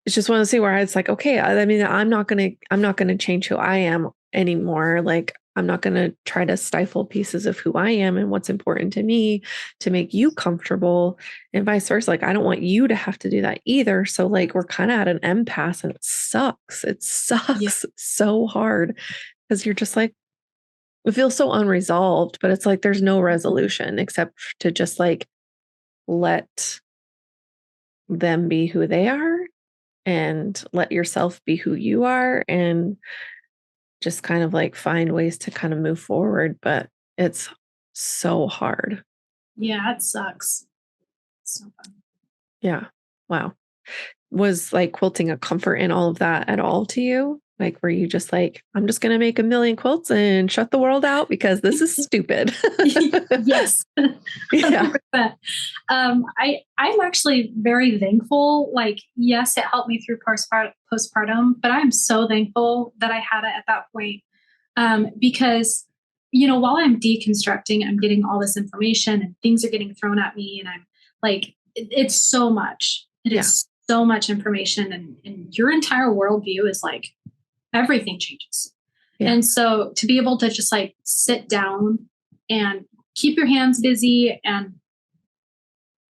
it's just one of those things where it's like, okay, I mean, I'm not gonna change who I am anymore. Like, I'm not gonna try to stifle pieces of who I am and what's important to me to make you comfortable and vice versa. Like, I don't want you to have to do that either. So, like, we're kind of at an impasse and it sucks. It Yeah. sucks so hard because you're just like, it feels so unresolved, but it's like there's no resolution except to just like let them be who they are and let yourself be who you are and just kind of like find ways to kind of move forward. But it's so hard. Yeah, it sucks. So fun. Yeah. Wow. Was like quilting a comfort in all of that at all to you? Like, were you just like, I'm just going to make a million quilts and shut the world out because this is stupid? Yes, Yeah. 100%. I'm actually very thankful. Like, yes, it helped me through postpartum, but I'm so thankful that I had it at that point. Because, while I'm deconstructing, I'm getting all this information and things are getting thrown at me, and I'm like, it's so much. It Yeah. is so much information, and your entire worldview is like everything changes. Yeah. And so to be able to just like sit down and keep your hands busy, and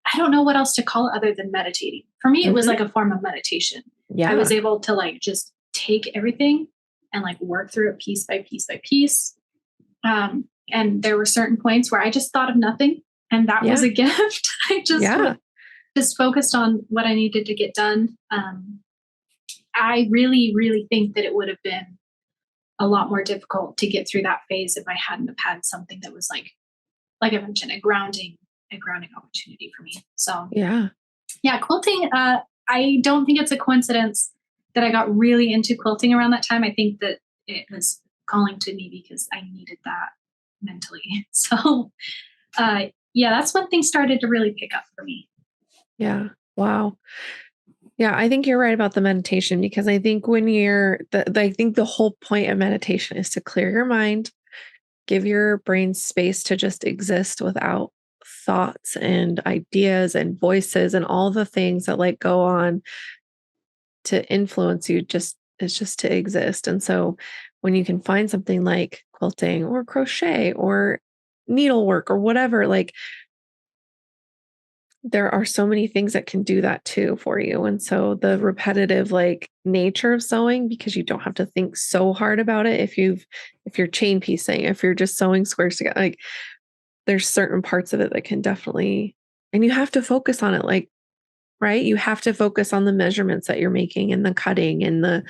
I don't know what else to call it other than meditating. For me, it was like a form of meditation. I was Yeah. able to like just take everything and like work through it piece by piece by piece. And there were certain points where I just thought of nothing, and that was Yeah. a gift. I just Yeah. just focused on what I needed to get done. I really, really think that it would have been a lot more difficult to get through that phase if I hadn't have had something that was like I mentioned, a grounding opportunity for me. So Yeah. yeah, quilting. I don't think it's a coincidence that I got really into quilting around that time. I think that it was calling to me because I needed that mentally. So yeah, that's when things started to really pick up for me. Yeah. Wow. Yeah, I think you're right about the meditation because I think when I think the whole point of meditation is to clear your mind, give your brain space to just exist without thoughts and ideas and voices and all the things that like go on to influence you. Just it's just to exist. And so when you can find something like quilting or crochet or needlework or whatever, like there are so many things that can do that too for you. And so the repetitive like nature of sewing, because you don't have to think so hard about it. If you're chain piecing, if you're just sewing squares together, like there's certain parts of it that can definitely, and you have to focus on it. Like, right. You have to focus on the measurements that you're making and the cutting and the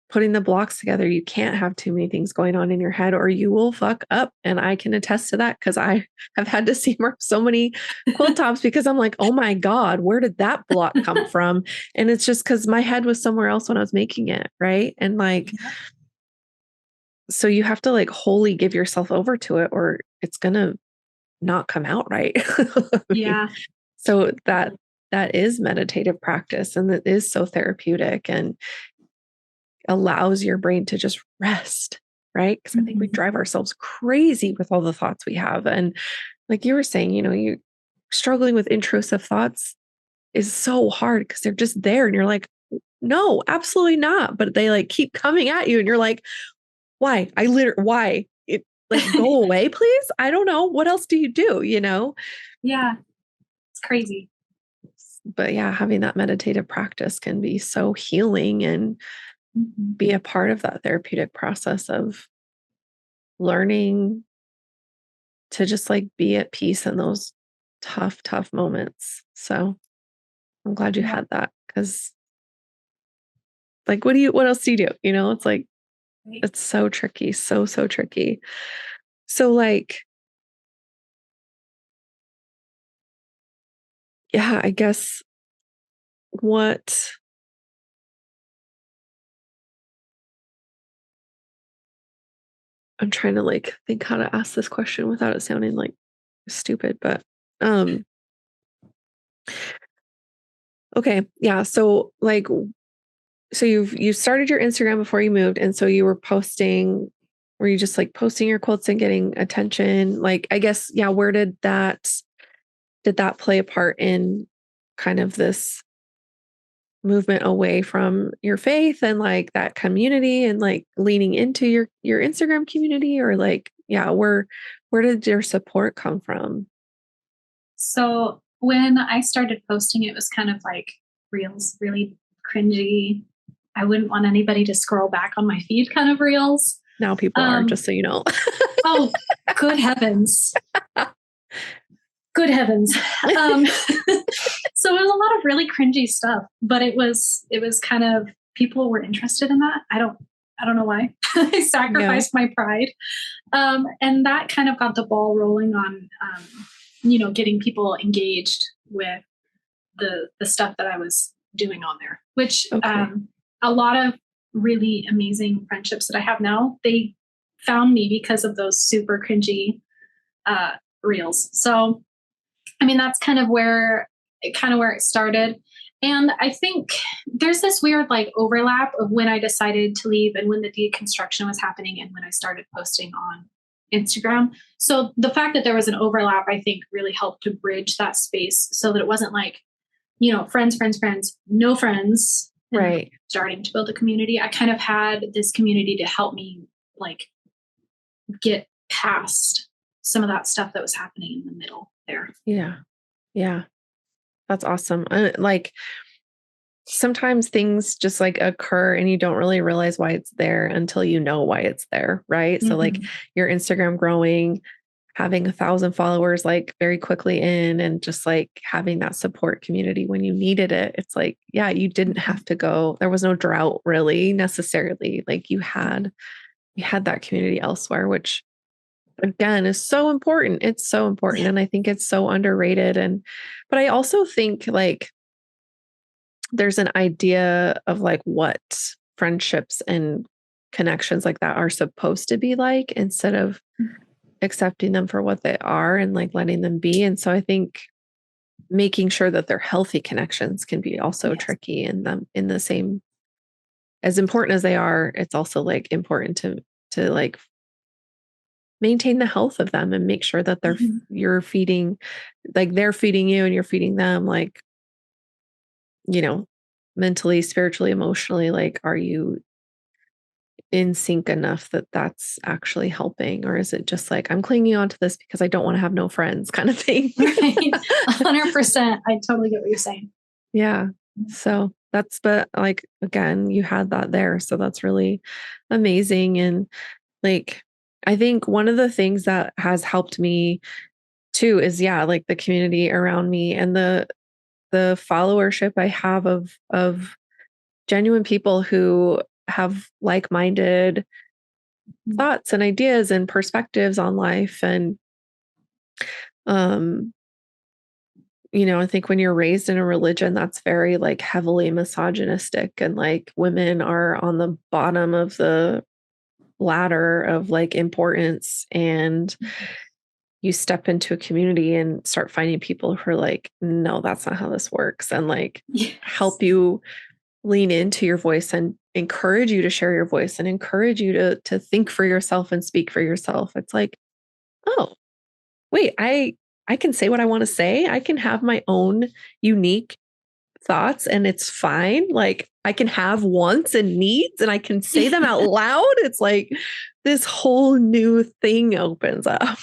putting the blocks together. You can't have too many things going on in your head or you will fuck up. And I can attest to that because I have had to seam up so many quilt tops because I'm like, oh my God, where did that block come from? And it's just because my head was somewhere else when I was making it. Right. And like, Yeah. so you have to like wholly give yourself over to it or it's going to not come out right. Yeah. So that is meditative practice and it is so therapeutic and allows your brain to just rest, right? Because I think we Mhm. drive ourselves crazy with all the thoughts we have. And like you were saying, you struggling with intrusive thoughts is so hard because they're just there and you're like, no, absolutely not. But they like keep coming at you and you're like, why? Why? It like go away, please. I don't know. What else do you do? Yeah, it's crazy. But yeah, having that meditative practice can be so healing and Mhm. be a part of that therapeutic process of learning to just like be at peace in those tough, tough moments. So I'm glad you Yeah. had that because like, what else do you do? It's like, Right. it's so tricky, so, so tricky. So like, yeah, I guess what I'm trying to like think how to ask this question without it sounding like stupid, but um okay, yeah. So like so you started your Instagram before you moved and so you were you just like posting your quilts and getting attention? Like I guess yeah, where did that play a part in kind of this movement away from your faith and like that community and like leaning into your Instagram community or like yeah, where did your support come from? So when I started posting, it was kind of like reels, really cringy. I wouldn't want anybody to scroll back on my feed kind of reels. Now people are, just so you know. Oh, good heavens. Good heavens. So it was a lot of really cringy stuff, but it was kind of, people were interested in that. I don't know why. I sacrificed my pride. And that kind of got the ball rolling on, getting people engaged with the stuff that I was doing on there, which, a lot of really amazing friendships that I have now, they found me because of those super cringy, reels. So, I mean, that's kind of where it started. And I think there's this weird like overlap of when I decided to leave and when the deconstruction was happening and when I started posting on Instagram. So the fact that there was an overlap, I think really helped to bridge that space so that it wasn't like, friends, no friends, right? Starting to build a community. I kind of had this community to help me like get past some of that stuff that was happening in the middle there. Yeah. Yeah. That's awesome. Like sometimes things just like occur and you don't really realize why it's there until you know why it's there. Right. So like your Instagram growing, having 1,000 followers, like very quickly in, and just like having that support community when you needed it. It's like, yeah, you didn't have to go. There was no drought really necessarily. Like you had that community elsewhere, which again is so important. It's so important. And I think it's so underrated. But I also think like there's an idea of like what friendships and connections like that are supposed to be like instead of accepting them for what they are and like letting them be. And so I think making sure that they're healthy connections can be also tricky in them in the same, as important as they are. It's also like important to like maintain the health of them and make sure that you're feeding, like they're feeding you and you're feeding them, like, mentally, spiritually, emotionally, like, are you in sync enough that that's actually helping? Or is it just like, I'm clinging on to this because I don't want to have no friends kind of thing? Right. 100%. I totally get what you're saying. Yeah. So but like, again, you had that there. So that's really amazing. And like, I think one of the things that has helped me too is, like the community around me and the followership I have of genuine people who have like-minded thoughts and ideas and perspectives on life. And, um, I think when you're raised in a religion that's very like heavily misogynistic and like women are on the bottom of the ladder of like importance, and you step into a community and start finding people who are like, no, that's not how this works. And like help you lean into your voice and encourage you to share your voice and encourage you to think for yourself and speak for yourself. It's like, oh, wait, I can say what I want to say. I can have my own unique thoughts and it's fine. Like I can have wants and needs and I can say them out loud. It's like this whole new thing opens up.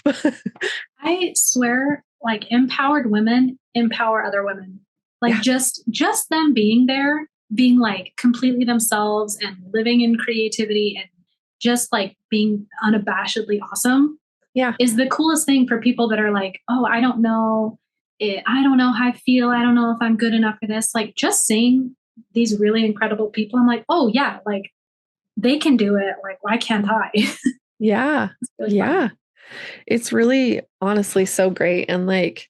I swear, like empowered women empower other women. Like just them being there, being like completely themselves and living in creativity and just like being unabashedly awesome. Yeah. Is the coolest thing for people that are like, oh, I don't know I don't know how I feel. I don't know if I'm good enough for this. Like just seeing these really incredible people, I'm like, oh yeah, like they can do it. Like, why can't I? Yeah. Really fun. It's really honestly so great. And like,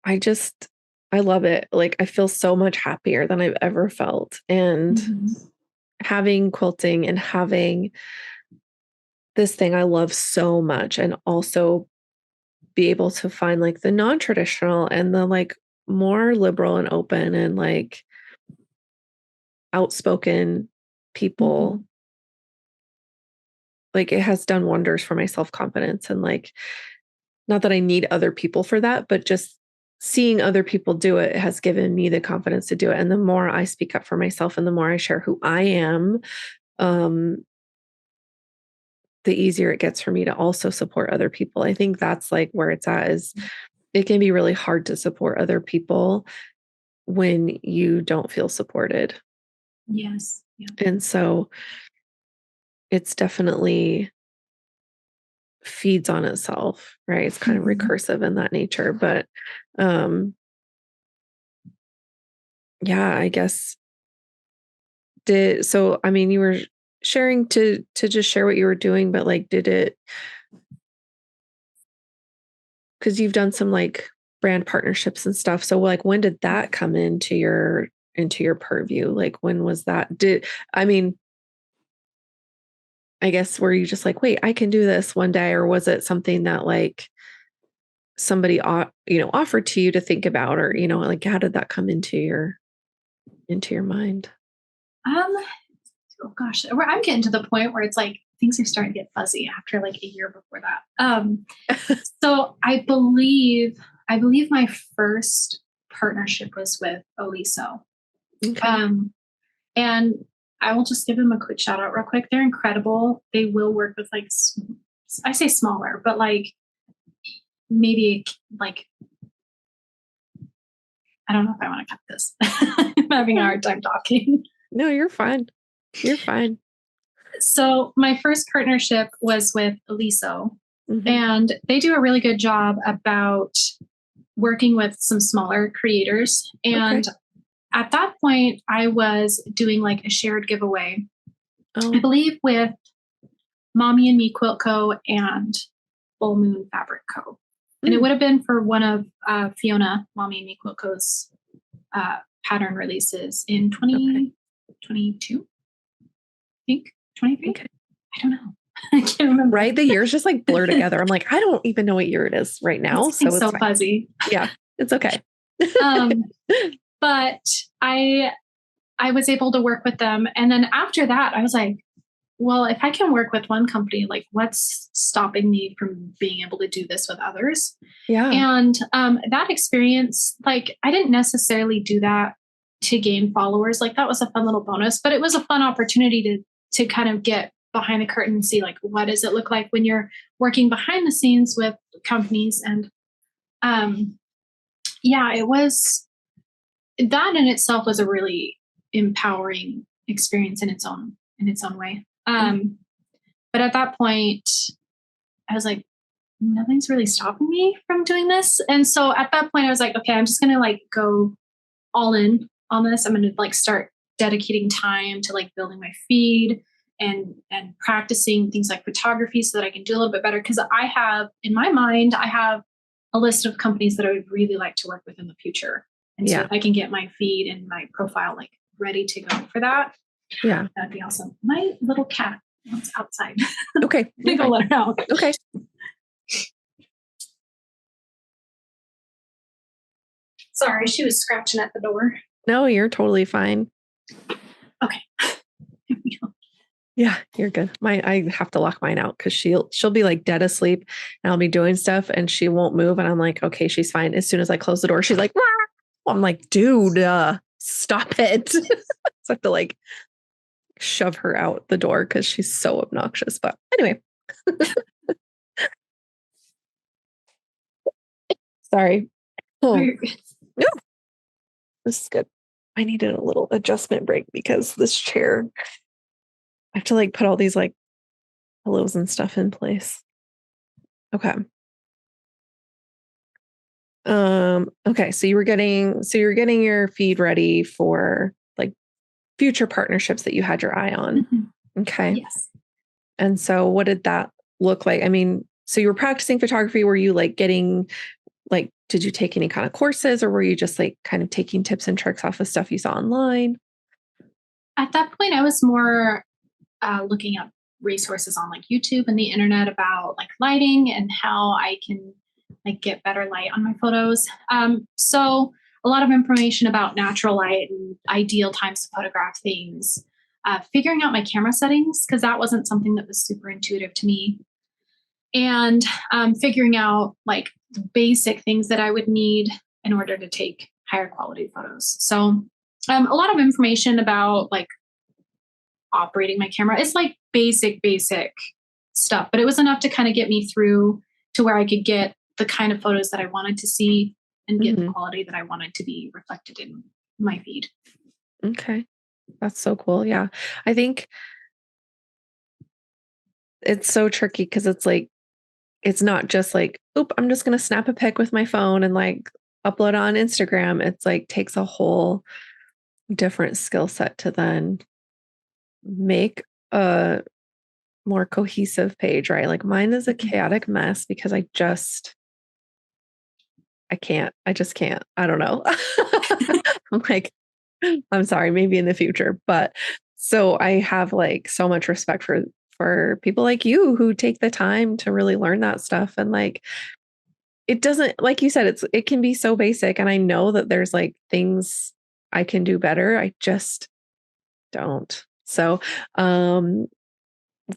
I love it. Like, I feel so much happier than I've ever felt. And having quilting and having this thing I love so much, and also be able to find like the non-traditional and the like more liberal and open and like outspoken people. Like it has done wonders for my self-confidence. And like, not that I need other people for that, but just seeing other people do it has given me the confidence to do it. And the more I speak up for myself and the more I share who I am, the easier it gets for me to also support other people. I think that's like where it's at, is it can be really hard to support other people when you don't feel supported. Yes. Yeah. And so it's definitely feeds on itself, right? It's kind of recursive in that nature. But yeah, I guess I mean, you were sharing to just share what you were doing, but like did it, because you've done some like brand partnerships and stuff. So like when did that come into your purview? Like when was that? I mean, I guess were you just like, wait, I can do this one day, or was it something that like somebody offered to you to think about, or like how did that come into your mind? Um, oh gosh, I'm getting to the point where it's like things are starting to get fuzzy after like a year before that. So I believe my first partnership was with Oliso. Okay. And I will just give them a quick shout out real quick. They're incredible. They will work with like I say smaller, but like maybe like I don't know if I want to cut this. I'm having a hard time talking. No, you're fine. You're fine. So my first partnership was with Eliso, Mhm. and they do a really good job about working with some smaller creators. And Okay. at that point, I was doing like a shared giveaway, I Oh, believe with Mommy and Me Quilt Co. and Full Moon Fabric Co. And it would have been for one of Fiona, Mommy and Me Quilt Co.'s pattern releases in okay. 2022, I think, 23. Okay. I don't know. I can't remember. Right? The years just like blur together. I'm like, I don't even know what year it is right now. It's So it's so fine. fuzzy. Yeah, it's okay. But I was able to work with them. And then after that, I was like, well, if I can work with one company, like what's stopping me from being able to do this with others? Yeah. And that experience, like I didn't necessarily do that to gain followers. Like that was a fun little bonus, but it was a fun opportunity to kind of get behind the curtain and see like what does it look like when you're working behind the scenes with companies. And yeah, it was that in itself was a really empowering experience in its own way. But at that point, I was like, nothing's really stopping me from doing this. And so at that point, I was like, okay, I'm just gonna like go all in on this. I'm gonna like start dedicating time to like building my feed and practicing things like photography so that I can do a little bit better. Because I have in my mind, I have a list of companies that I would really like to work with in the future. And so Yeah. if I can get my feed and my profile like ready to go for that, Yeah. that'd be awesome. My little cat wants outside. Okay. I'm gonna go let her out. Okay. Sorry, she was scratching at the door. No, you're totally fine. Okay. Here we go. Yeah, you're good. I have to lock mine out because she'll be like dead asleep and I'll be doing stuff and she won't move. And I'm like, okay, she's fine. As soon as I close the door, she's like, "Wah!" I'm like, dude, stop it. So I have to like shove her out the door because she's so obnoxious. But anyway, sorry. Oh, no, this is good. I needed a little adjustment break because this chair, I have to like put all these like pillows and stuff in place. Okay. Okay, so you're getting your feed ready for like future partnerships that you had your eye on. Mm-hmm. Okay. Yes. And so what did that look like? I mean, so you were practicing photography. Were you like getting like, did you take any kind of courses or were you just like kind of taking tips and tricks off of stuff you saw online? At that point, I was more looking up resources on like YouTube and the internet about like lighting and how I can like get better light on my photos. So a lot of information about natural light and ideal times to photograph things. Figuring out my camera settings because that wasn't something that was super intuitive to me, and figuring out like the basic things that I would need in order to take higher quality photos. So a lot of information about like operating my camera. It's like basic stuff, but it was enough to kind of get me through to where I could get the kind of photos that I wanted to see and get the Mhm. quality that I wanted to be reflected in my feed. Okay. That's so cool. Yeah. I think it's so tricky because it's like, it's not just like, oop, I'm just going to snap a pic with my phone and like upload on Instagram. It's like takes a whole different skill set to then make a more cohesive page, right? Like mine is a chaotic mess because I can't. I just can't. I don't know. I'm like, I'm sorry, maybe in the future. But so I have like so much respect for people like you who take the time to really learn that stuff. And like it doesn't, like you said, it can be so basic. And I know that there's like things I can do better. I just don't. So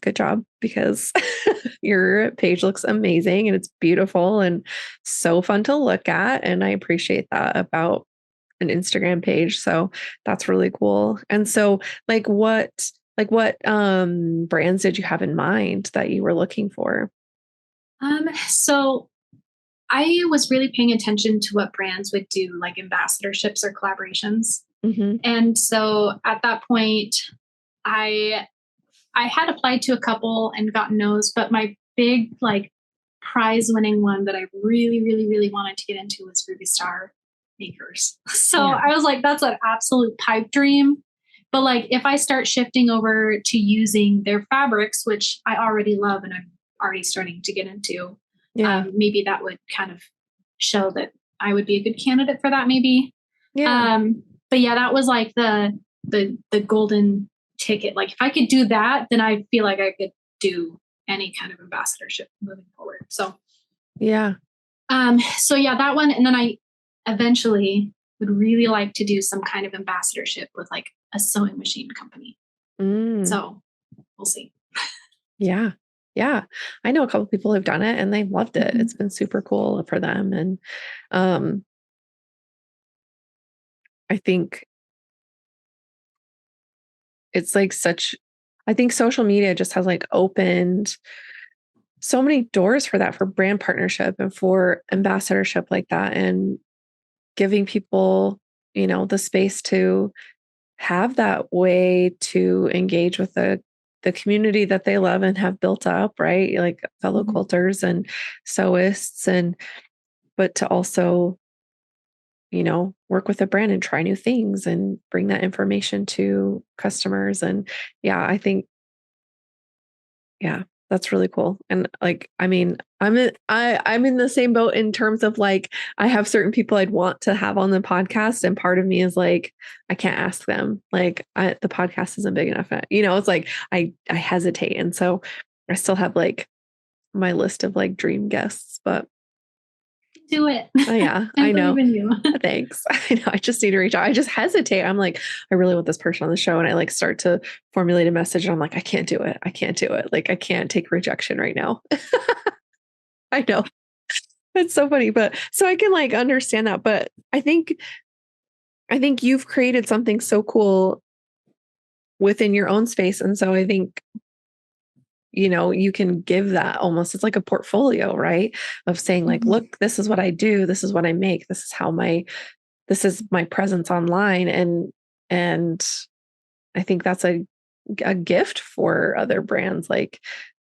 good job because your page looks amazing and it's beautiful and so fun to look at. And I appreciate that about an Instagram page. So that's really cool. And so like what brands did you have in mind that you were looking for? So I was really paying attention to what brands would do, like ambassadorships or collaborations. Hmm. And so at that point, I I had applied to a couple and gotten no's, but my big like prize winning one that I really, really, really wanted to get into was Ruby Star Makers. So Yeah. I was like, that's an absolute pipe dream. But like if I start shifting over to using their fabrics, which I already love and I'm already starting to get into, Yeah. maybe that would kind of show that I would be a good candidate for that, maybe. Yeah. But yeah, that was like the golden ticket. Like if I could do that, then I feel like I could do any kind of ambassadorship moving forward. Yeah. So yeah, that one. And then I eventually would really like to do some kind of ambassadorship with like a sewing machine company. Mm, So we'll see. yeah. Yeah. I know a couple people who've done it and they've loved it. Mhm. It's been super cool for them. And um I think it's like such I think social media just has like opened so many doors for that, for brand partnership and for ambassadorship like that, and giving people, the space to have that way to engage with the community that they love and have built up, right? Like fellow Mhm. quilters and sewists, and but to also, work with a brand and try new things and bring that information to customers. And yeah, I think, yeah, that's really cool. And like, I mean, I'm in the same boat in terms of like, I have certain people I'd want to have on the podcast, and part of me is like, I can't ask them. Like, the podcast isn't big enough. It's like I hesitate, and so I still have like my list of like dream guests. But Do it. oh yeah, I I believe know. in you. Thanks. I know. I just need to reach out. I just hesitate. I'm like, I really want this person on the show. And I like start to formulate a message. And I'm like, I can't do it. I can't do it. Like, I can't take rejection right now. I know. It's so funny. But so I can like understand that. But I think you've created something so cool within your own space. And so I think, you can give that almost, it's like a portfolio, right? Of saying, like, Mhm. look, this is what I do. This is what I make. This is my presence online. And I think that's a gift for other brands, like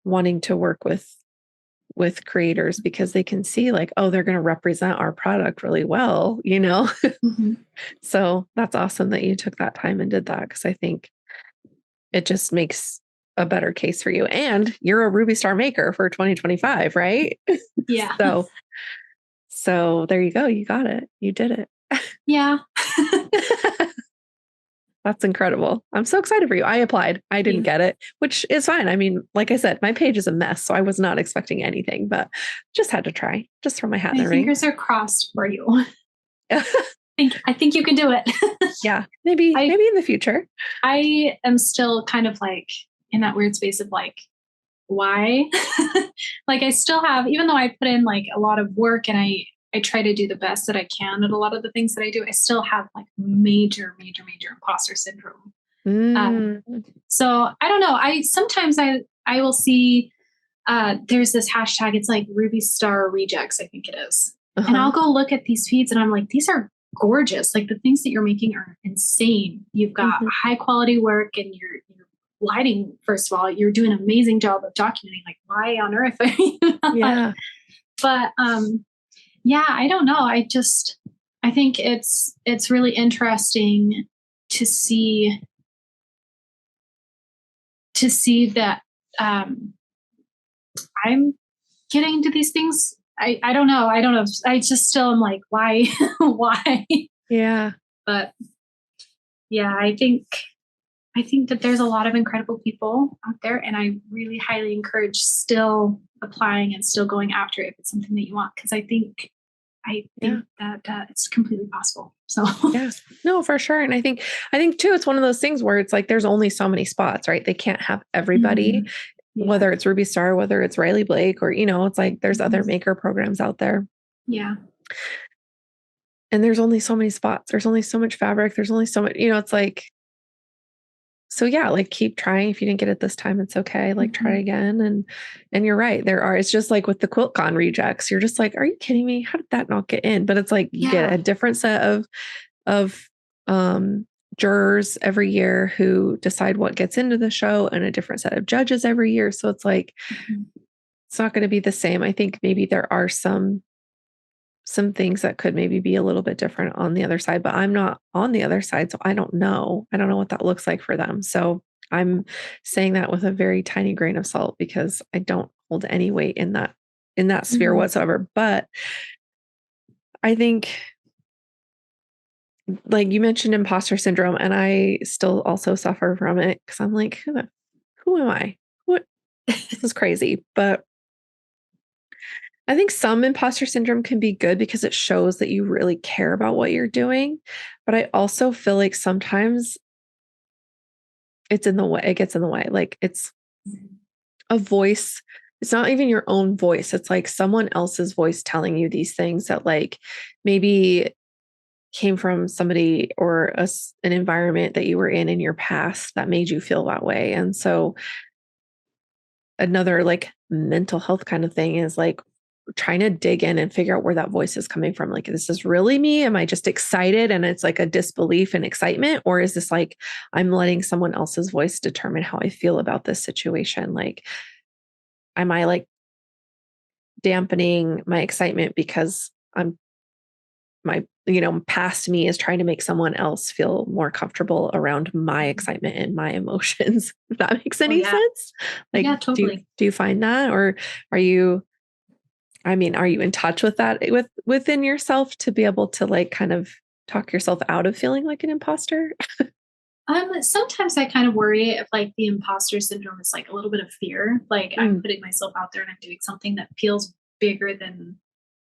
wanting to work with creators because they can see like, oh, they're going to represent our product really well. Mhm. So that's awesome that you took that time and did that, because I think it just makes a better case for you. And you're a Ruby Star maker for 2025, right? Yeah. so so there you go. You got it. You did it. Yeah. That's incredible. I'm so excited for you. I applied. I didn't You. get it, which is fine. I mean, like I said, my page is a mess, so I was not expecting anything, but just had to try. Just throw my hat in My the ring. fingers are crossed for you. I think you can do it. Yeah, maybe I maybe in the future. I am still kind of like in that weird space of like, why? Like I still have, even though I put in like a lot of work and I try to do the best that I can at a lot of the things that I do, I still have like major, major, major imposter syndrome. Um, Mm, so I don't know. I sometimes I will see there's this hashtag, it's like Ruby Star Rejects, I think it is. And I'll uh-huh. go look at these feeds and I'm like, these are gorgeous. Like the things that you're making are insane. You've got high quality work, and your lighting, first of all, you're doing an amazing job of documenting, like, why on earth are you not? Yeah. But yeah, I don't know. I think it's really interesting to see that I'm getting into these things. I don't know. I don't know. I just still am like, why? Why? Yeah. But yeah, I think that there's a lot of incredible people out there, and I really highly encourage still applying and still going after it if it's something that you want, because I think that it's completely possible. So yeah, no, for sure. And I think too, it's one of those things where it's like, there's only so many spots, right? They can't have everybody, Yeah. whether it's Ruby Star, whether it's Riley Blake, or, it's like, there's other maker programs out there. Yeah. And there's only so many spots. There's only so much fabric. There's only so much, it's like, so yeah, like keep trying. If you didn't get it this time, it's okay. Like try again. And you're right. It's just like with the QuiltCon rejects, you're just like, are you kidding me? How did that not get in? But it's like, you get a different set of jurors every year who decide what gets into the show, and a different set of judges every year. So it's like, it's not going to be the same. I think maybe there are some things that could maybe be a little bit different on the other side, but I'm not on the other side. So I don't know what that looks like for them. So I'm saying that with a very tiny grain of salt, because I don't hold any weight in that sphere whatsoever. But I think, like you mentioned, imposter syndrome, and I still also suffer from it, because I'm like, who am I? What? This is crazy. But I think some imposter syndrome can be good because it shows that you really care about what you're doing. But I also feel like sometimes it's in the way, it gets in the way. Like it's a voice. It's not even your own voice. It's like someone else's voice telling you these things that like maybe came from somebody or an environment that you were in your past that made you feel that way. And so another like mental health kind of thing is like trying to dig in and figure out where that voice is coming from. Like, is this really me? Am I just excited and it's like a disbelief and excitement? Or is this like, I'm letting someone else's voice determine how I feel about this situation? Like, am I like dampening my excitement because past me is trying to make someone else feel more comfortable around my excitement and my emotions? If that makes any sense. Like, yeah, totally. Do you find that, or are you in touch with that within yourself to be able to like kind of talk yourself out of feeling like an imposter? Sometimes I kind of worry if like the imposter syndrome is like a little bit of fear. Like I'm putting myself out there and I'm doing something that feels bigger than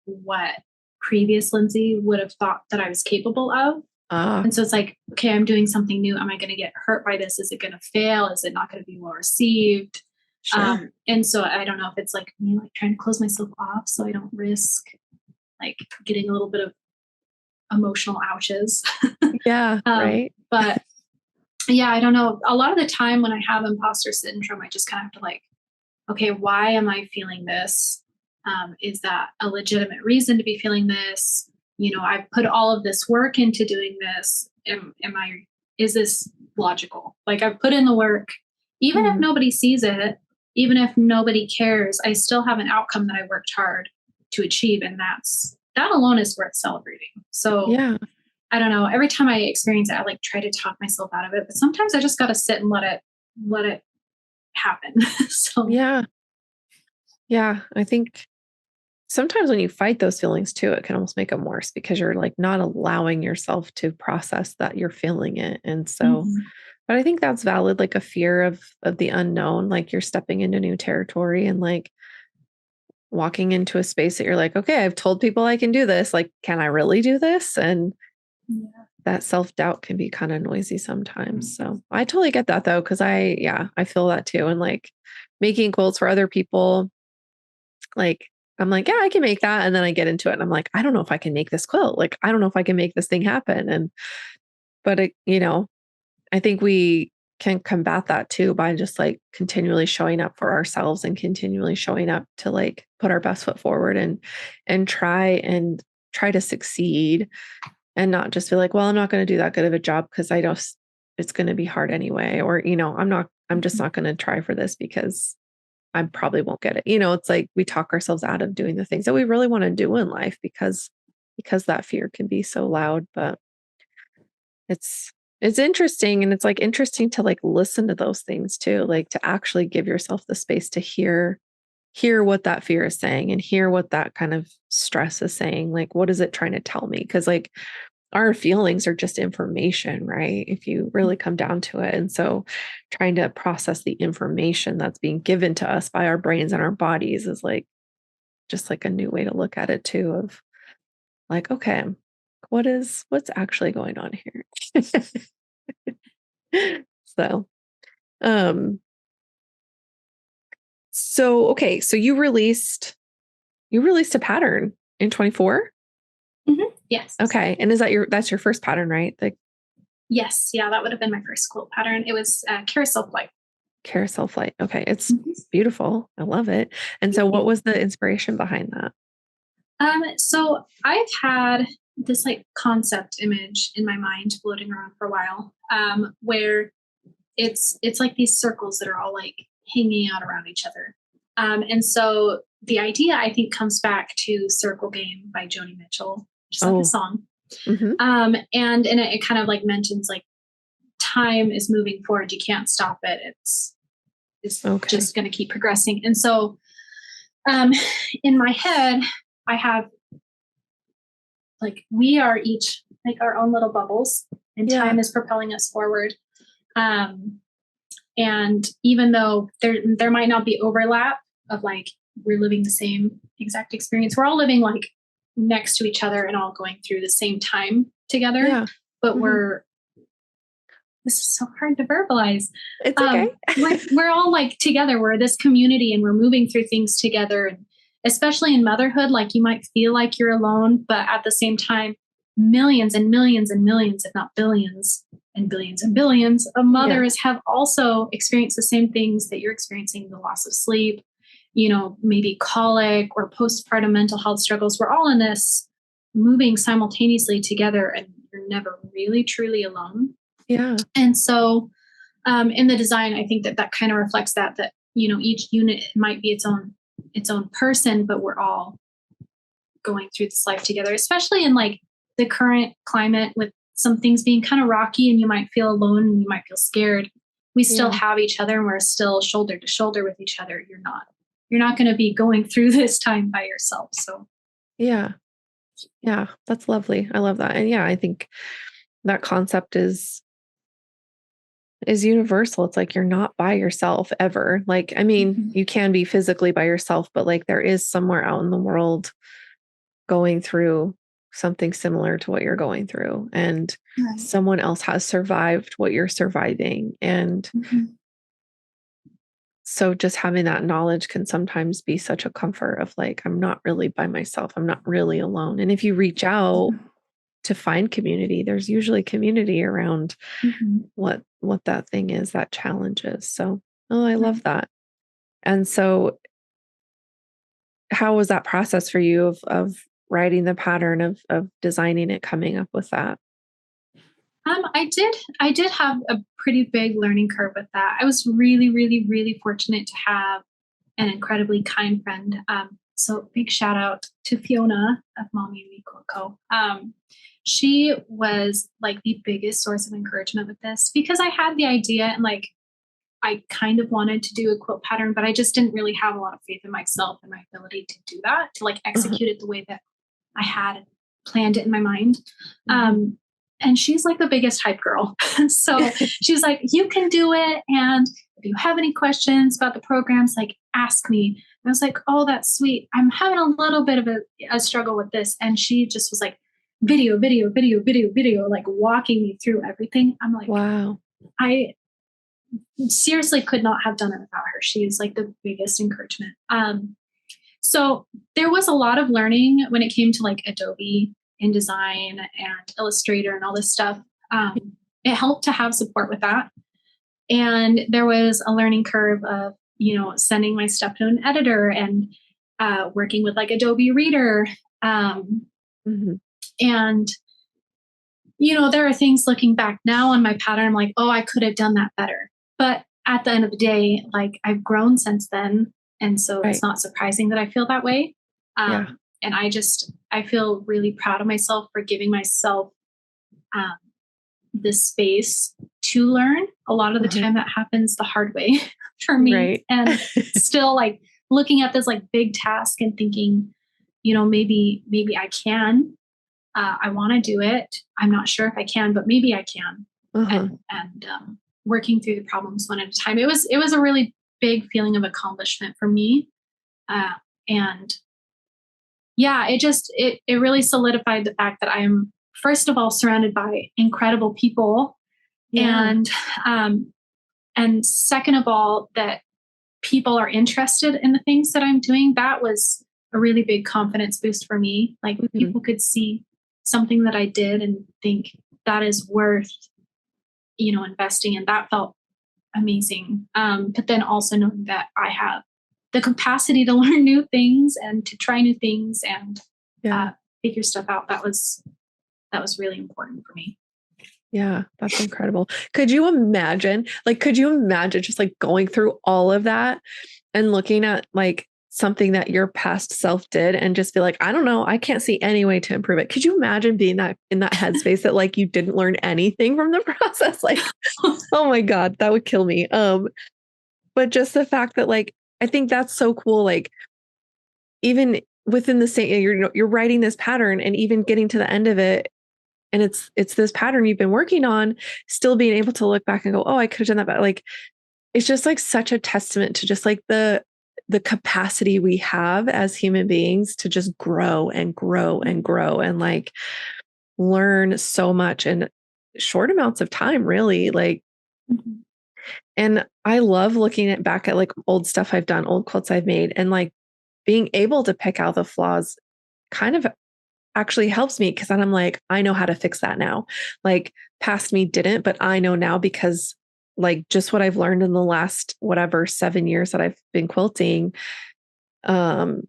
what previous Lindsey would have thought that I was capable of. And so it's like, okay, I'm doing something new. Am I going to get hurt by this? Is it going to fail? Is it not going to be well received? Sure. And so I don't know if it's like me like trying to close myself off so I don't risk like getting a little bit of emotional ouches. Yeah. Right. But yeah, I don't know. A lot of the time when I have imposter syndrome, I just kind of have to like, okay, why am I feeling this? Is that a legitimate reason to be feeling this? I've put all of this work into doing this. Is this logical? Like I've put in the work, even if nobody sees it, even if nobody cares, I still have an outcome that I worked hard to achieve. And that alone is worth celebrating. So yeah. I don't know. Every time I experience it, I like try to talk myself out of it, but sometimes I just got to sit and let it happen. So Yeah. Yeah. I think sometimes when you fight those feelings too, it can almost make them worse because you're like not allowing yourself to process that you're feeling it. And so, but I think that's valid, like a fear of the unknown, like you're stepping into new territory and like walking into a space that you're like, okay, I've told people I can do this. Like, can I really do this? And that self-doubt can be kind of noisy sometimes. So I totally get that though. Cause I feel that too. And like making quilts for other people, like, I'm like, yeah, I can make that. And then I get into it and I'm like, I don't know if I can make this quilt. Like, I don't know if I can make this thing happen. But I think we can combat that too by just like continually showing up for ourselves and continually showing up to like put our best foot forward and try to succeed. and not just feel like, well, I'm not going to do that good of a job because I don't, it's going to be hard anyway. Or, I'm just not going to try for this because I probably won't get it. It's like we talk ourselves out of doing the things that we really want to do in life because that fear can be so loud. But it's interesting. And it's like interesting to like listen to those things too, like to actually give yourself the space to hear what that fear is saying and hear what that kind of stress is saying. Like, what is it trying to tell me? Because like our feelings are just information, right? If you really come down to it. And so trying to process the information that's being given to us by our brains and our bodies is like just like a new way to look at it too, of like, okay, what's actually going on here? So, um, okay, so you released a pattern in 24? Yes. Okay. And that's your first pattern, right? The Yes. Yeah, that would have been my first quilt pattern. It was Carousel Flight. Carousel Flight. Okay. It's Mhm. beautiful. I love it. And so Thank what you. was the inspiration behind that? So I've had this like concept image in my mind floating around for a while, where it's like these circles that are all like hanging out around each other. And so the idea I think comes back to Circle Game by Joni Mitchell, just like a Oh, song. hmm. And in it kind of like mentions like time is moving forward. You can't stop it. It's Okay. just going to keep progressing. And so um, in my head, I have like we are each like our own little bubbles, and Yeah. time is propelling us forward. Um, and even though there might not be overlap of like we're living the same exact experience, we're all living like next to each other and all going through the same time together. Yeah. But Hmm. this is so hard to verbalize. It's okay. We're all like together. We're this community and we're moving through things together. And especially in motherhood, like you might feel like you're alone, but at the same time, millions and millions and millions, if not billions and billions of Yeah. mothers have also experienced the same things that you're experiencing: the loss of sleep, maybe colic or postpartum mental health struggles. We're all in this moving simultaneously together, and you're never really truly alone. Yeah. And so in the design, I think that kind of reflects that each unit might be its own person, but we're all going through this life together, especially in like the current climate with some things being kind of rocky and you might feel alone and you might feel scared. We still Yeah. have each other and we're still shoulder to shoulder with each other. You're not going to be going through this time by yourself. So Yeah. Yeah. That's lovely. I love that. And yeah, I think that concept is universal. It's like you're not by yourself ever. Like, I mean, mhm. you can be physically by yourself, but like there is somewhere out in the world going through something similar to what you're going through. And Right. someone else has survived what you're surviving. And Mhm. so just having that knowledge can sometimes be such a comfort of like, I'm not really by myself. I'm not really alone. And if you reach out to find community, there's usually community around Mhm. what that thing is, that challenge is. So, oh, I love Right. that. And so how was that process for you of writing the pattern of designing it, coming up with that? I did have a pretty big learning curve with that. I was really, really, really fortunate to have an incredibly kind friend. So big shout out to Fiona of Mommy and Me Quilting. She was like the biggest source of encouragement with this because I had the idea and like I kind of wanted to do a quilt pattern, but I just didn't really have a lot of faith in myself and my ability to do that, to like Uh-huh. execute it the way that I had planned it in my mind. Mhm. And she's like the biggest hype girl. So she's like, you can do it. And if you have any questions about the programs, like ask me. And I was like, oh, that's sweet. I'm having a little bit of a struggle with this. And she just was like, video, video, video, video, video, like walking me through everything. I'm like, Wow. I seriously could not have done it without her. She is like the biggest encouragement. So there was a lot of learning when it came to like Adobe InDesign and Illustrator and all this stuff. It helped to have support with that. And there was a learning curve of, sending my stuff to an editor and working with like Adobe Reader. Um, Mhm. and there are things looking back now on my pattern. I'm like, oh, I could have done that better. But at the end of the day, like I've grown since then. And so it's Right. not surprising that I feel that way. Yeah. And I feel really proud of myself for giving myself um, the space to learn. A lot of the Uh-huh. time that happens the hard way for me. Right. And still like looking at this like big task and thinking, maybe I can. I want to do it. I'm not sure if I can, but maybe I can. Uh-huh. And working through the problems one at a time. It was a really big feeling of accomplishment for me. And yeah, it really solidified the fact that I am first of all surrounded by incredible people, Yeah. and um, and second of all that people are interested in the things that I'm doing. That was a really big confidence boost for me. Like Mhm. people could see something that I did and think that is worth, investing in. That felt amazing. But then also knowing that I have the capacity to learn new things and to try new things and Yeah. uh, figure stuff out. That was really important for me. Yeah, that's incredible. Could you imagine just like going through all of that and looking at like something that your past self did and just be like, I don't know, I can't see any way to improve it. Could you imagine being that in that headspace that like you didn't learn anything from the process? Like, oh my God, that would kill me. But just the fact that like I think that's so cool. Like even within the same, you're writing this pattern and even getting to the end of it and it's this pattern you've been working on, still being able to look back and go, oh, I could have done that better. Like it's just like such a testament to just like the capacity we have as human beings to just grow and grow and grow and like learn so much in short amounts of time, really. Like, Mhm. and I love looking at back at like old stuff I've done, old quilts I've made, and like being able to pick out the flaws kind of actually helps me because then I'm like, I know how to fix that now. Like past me didn't, but I know now because like just what I've learned in the last whatever 7 years that I've been quilting um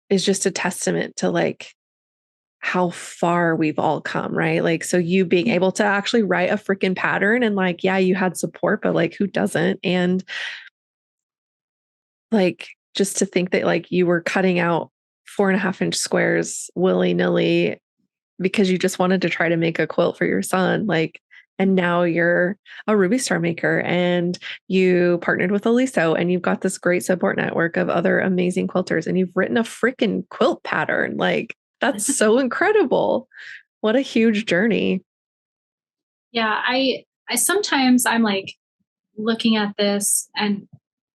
is just a testament to like how far we've all come, right? Like so you being able to actually write a freaking pattern and like yeah, you had support, but like who doesn't? And like just to think that like you were cutting out 4.5 inch squares willy-nilly because you just wanted to try to make a quilt for your son, like, and now you're a Ruby Star maker and you partnered with Eliso and you've got this great support network of other amazing quilters and you've written a freaking quilt pattern. Like, that's so incredible. What a huge journey. Yeah, I sometimes I'm like looking at this and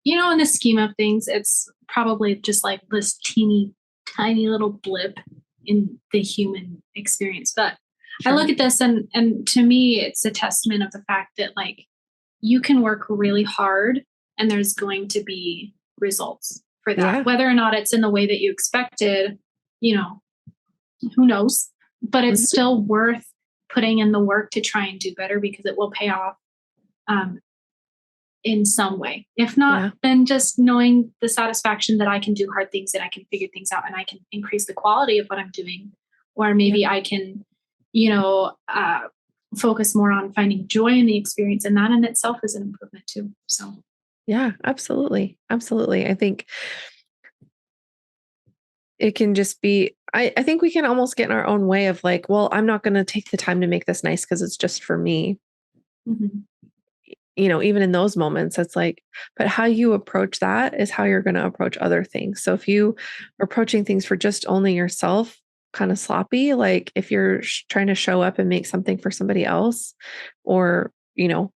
in the scheme of things, it's probably just like this teeny tiny little blip in the human experience. But I look Sure. at this and to me it's a testament of the fact that like you can work really hard and there's going to be results for that. Yeah. Whether or not it's in the way that you expected, you know, who knows? But it's Mhm. still worth putting in the work to try and do better because it will pay off um, in some way. If not, Yeah. then just knowing the satisfaction that I can do hard things and I can figure things out and I can increase the quality of what I'm doing. Or Yeah. maybe I can, you know, uh, focus more on finding joy in the experience. And that in itself is an improvement too. So, Yeah. Absolutely. Absolutely. I think it can just be, I think we can almost get in our own way of like, well, I'm not going to take the time to make this nice because it's just for me. mhm. Even in those moments, it's like, but how you approach that is how you're going to approach other things. So if you are approaching things for just only yourself, kind of sloppy, like if you're trying to show up and make something for somebody else or,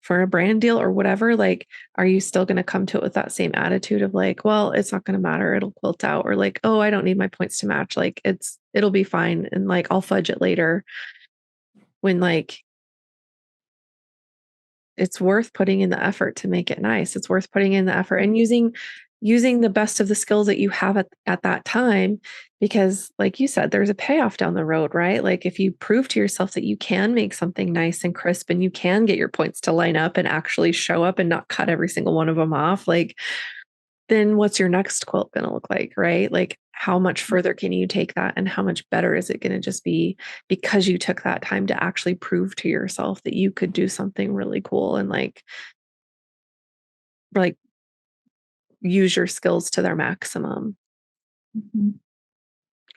for a brand deal or whatever, like, are you still going to come to it with that same attitude of like, well, it's not going to matter. It'll quilt out or like, oh, I don't need my points to match. Like it'll be fine. And like, I'll fudge it later when like it's worth putting in the effort to make it nice. It's worth putting in the effort and using the best of the skills that you have at that time because like you said there's a payoff down the road, right? Like if you prove to yourself that you can make something nice and crisp and you can get your points to line up and actually show up and not cut every single one of them off, like then what's your next quilt going to look like, right? Like how much further can you take that, and how much better is it going to just be because you took that time to actually prove to yourself that you could do something really cool and like use your skills to their maximum. Mhm.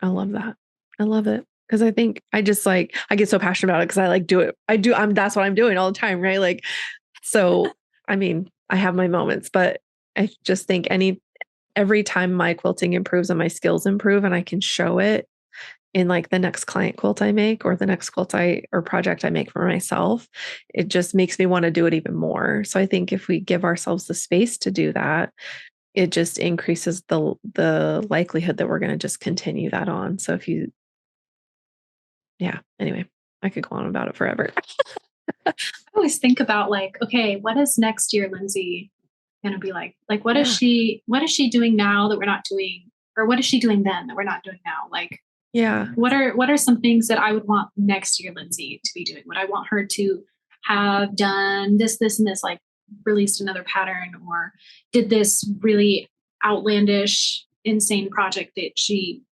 I love that. I love it. Cause I think I just I get so passionate about it because I do it. That's what I'm doing all the time. Right. So, I mean, I have my moments, but I just think every time my quilting improves and my skills improve and I can show it in the next client quilt I make or the next or project I make for myself, it just makes me want to do it even more. So I think if we give ourselves the space to do that, it just increases the likelihood that we're going to just continue that on. So anyway, I could go on about it forever. I always think about okay, what is next year Lindsey going to be like? Like, what is she doing now that we're not doing, or what is she doing then that we're not doing now? What are some things that I would want next year Lindsey to be doing? Would I want her to have done this, and this, released another pattern, or did this really outlandish, insane project that she,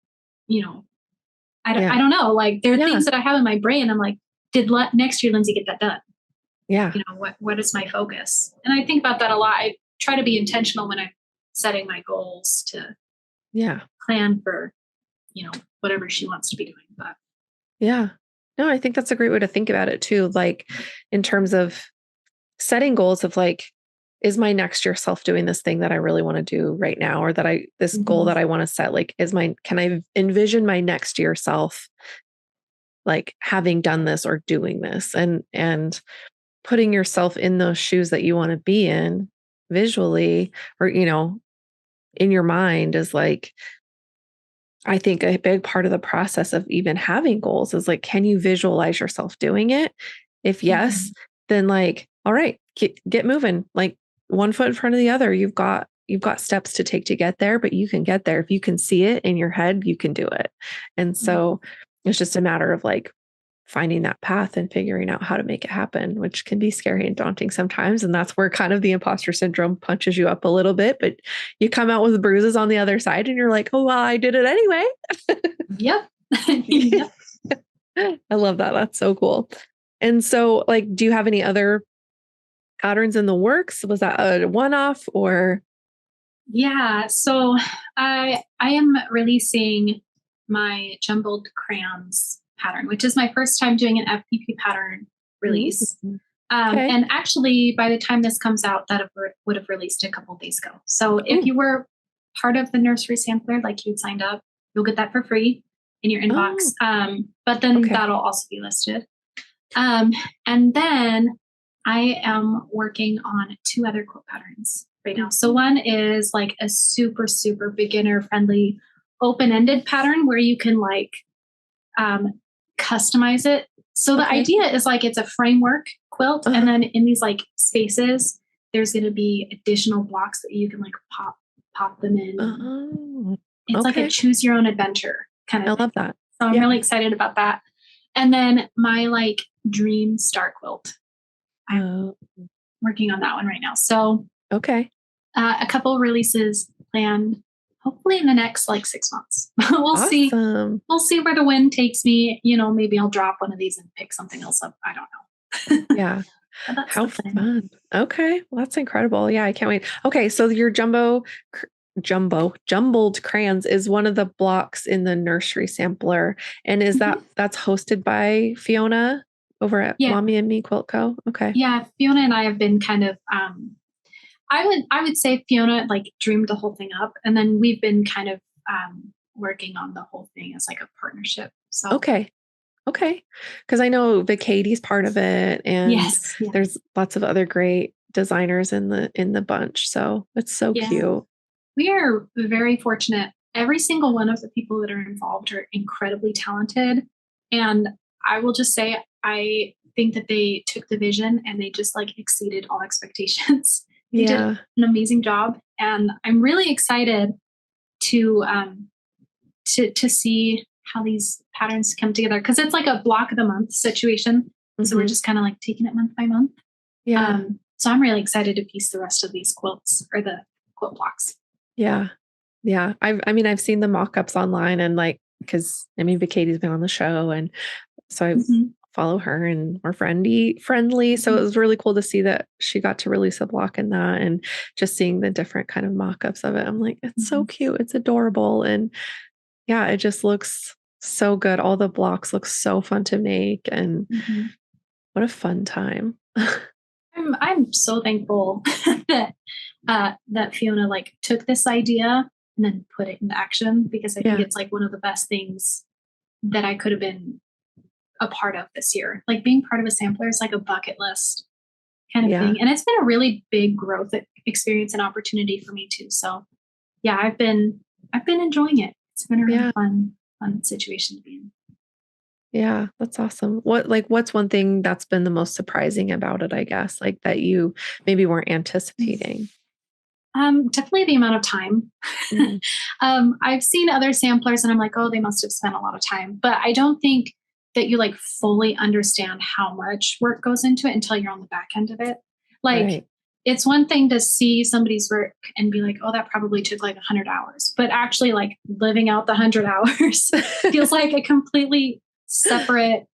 I don't know. There are things that I have in my brain. I'm like, did next year Lindsey get that done? Yeah. What is my focus? And I think about that a lot. I try to be intentional when I'm setting my goals to plan for, whatever she wants to be doing. But no, I think that's a great way to think about it too. In terms of setting goals of is my next year self doing this thing that I really want to do right now? Or this goal that I want to set, can I envision my next year self, having done this or doing this, and putting yourself in those shoes that you want to be in visually, or, in your mind is I think a big part of the process of even having goals is can you visualize yourself doing it? If yes, then all right, get moving. One foot in front of the other. You've got steps to take to get there, but you can get there. If you can see it in your head, you can do it. And so it's just a matter of finding that path and figuring out how to make it happen, which can be scary and daunting sometimes. And that's where kind of the imposter syndrome punches you up a little bit, but you come out with bruises on the other side and you're like, oh, well, I did it anyway. Yep. Yep. I love that. That's so cool. And so do you have any other patterns in the works? Was that a one-off or? Yeah. So I am releasing my jumbled crayons pattern, which is my first time doing an FPP pattern release. And actually, by the time this comes out, that would have released a couple of days ago. So if you were part of the Nursery Sampler, you'd signed up, you'll get that for free in your inbox. But then that'll also be listed. And then I am working on 2 other quilt patterns right now. So one is a super, super beginner friendly, open-ended pattern where you can customize it. So the idea is it's a framework quilt. And then in these spaces, there's going to be additional blocks that you can pop them in. It's a choose your own adventure kind of thing. I love that. So I'm really excited about that. And then my dream star quilt. I'm working on that one right now. So a couple releases planned, hopefully in the next 6 months. We'll see. We'll see where the wind takes me. Maybe I'll drop one of these and pick something else up. I don't know. Yeah. How fun. Okay. Well, that's incredible. Yeah, I can't wait. Okay. So your jumbled crayons is one of the blocks in the Nursery Sampler. And is that's hosted by Fiona over at Mommy and Me Quilt Co? Okay. Yeah. Fiona and I have been kind of, I would say Fiona dreamed the whole thing up, and then we've been kind of working on the whole thing as a partnership. So okay, because I know Katie's part of it, and there's lots of other great designers in the bunch. So it's so cute. We are very fortunate. Every single one of the people that are involved are incredibly talented, and I will just say I think that they took the vision and they just exceeded all expectations. They did an amazing job, and I'm really excited to see how these patterns come together, because it's a block of the month situation. So we're just kind of taking it month by month. So I'm really excited to piece the rest of these quilts, or the quilt blocks. Yeah. Yeah. I mean, I've seen the mock-ups online and like, because I mean, Katie's been on the show and so I Mhm. follow her and we're friendly. So it Mhm. was really cool to see that she got to release a block in that and just seeing the different kind of mock-ups of it. I'm like, it's so Mhm. cute. It's adorable. And yeah, it just looks so good. All the blocks look so fun to make and Mhm. what a fun time. I'm so thankful that that Fiona like took this idea and then put it into action because I think Yeah. it's like one of the best things that I could have been a part of this year. Like being part of a sampler is like a bucket list kind of Yeah. thing, and it's been a really big growth experience and opportunity for me too. So yeah, I've been enjoying it. It's been a really Yeah. fun situation to be in. Yeah. That's awesome. What's one thing that's been the most surprising about it, I guess, like that you maybe weren't anticipating? Definitely the amount of time. Mm, I've seen other samplers and I'm like, oh, they must have spent a lot of time. But I don't think that you like fully understand how much work goes into it until you're on the back end of it. Like, right. it's one thing to see somebody's work and be like, oh, that probably took like 100 hours. But actually, like living out the 100 hours feels like a completely separate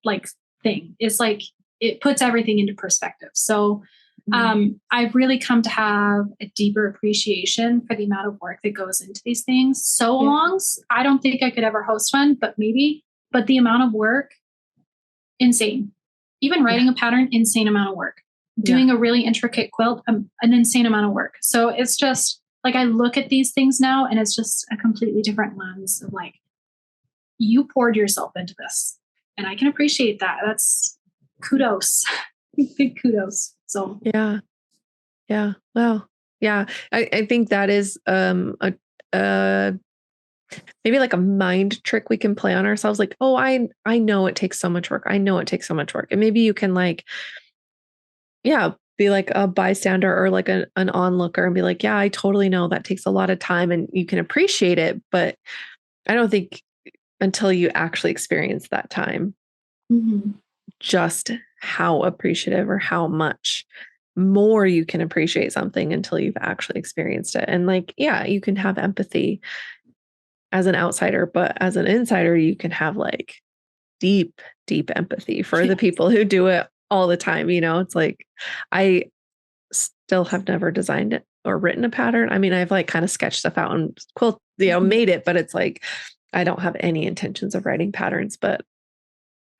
like thing. It's like it puts everything into perspective. So Mm, I've really come to have a deeper appreciation for the amount of work that goes into these things. So yeah. long, I don't think I could ever host one, but maybe. But the amount of work, insane. Even Yeah. writing a pattern, insane amount of work. Yeah. Doing a really intricate quilt, an insane amount of work. So it's just like I look at these things now, and it's just a completely different lens of like you poured yourself into this, and I can appreciate that. That's kudos, big kudos. So Yeah. Yeah. Well, yeah. I think that is a maybe like a mind trick we can play on ourselves. Like, oh, I know it takes so much work. I know it takes so much work. And maybe you can like, yeah, be like a bystander or like an onlooker and be like, yeah, I totally know that takes a lot of time and you can appreciate it. But I don't think until you actually experience that time, mhm. just how appreciative or how much more you can appreciate something until you've actually experienced it. And like, yeah, you can have empathy as an outsider, but as an insider, you can have like deep, deep empathy for the Yes. people who do it all the time. It's like I still have never designed it or written a pattern. I mean, I've like kind of sketched stuff out and Mhm. made it, but it's like I don't have any intentions of writing patterns. But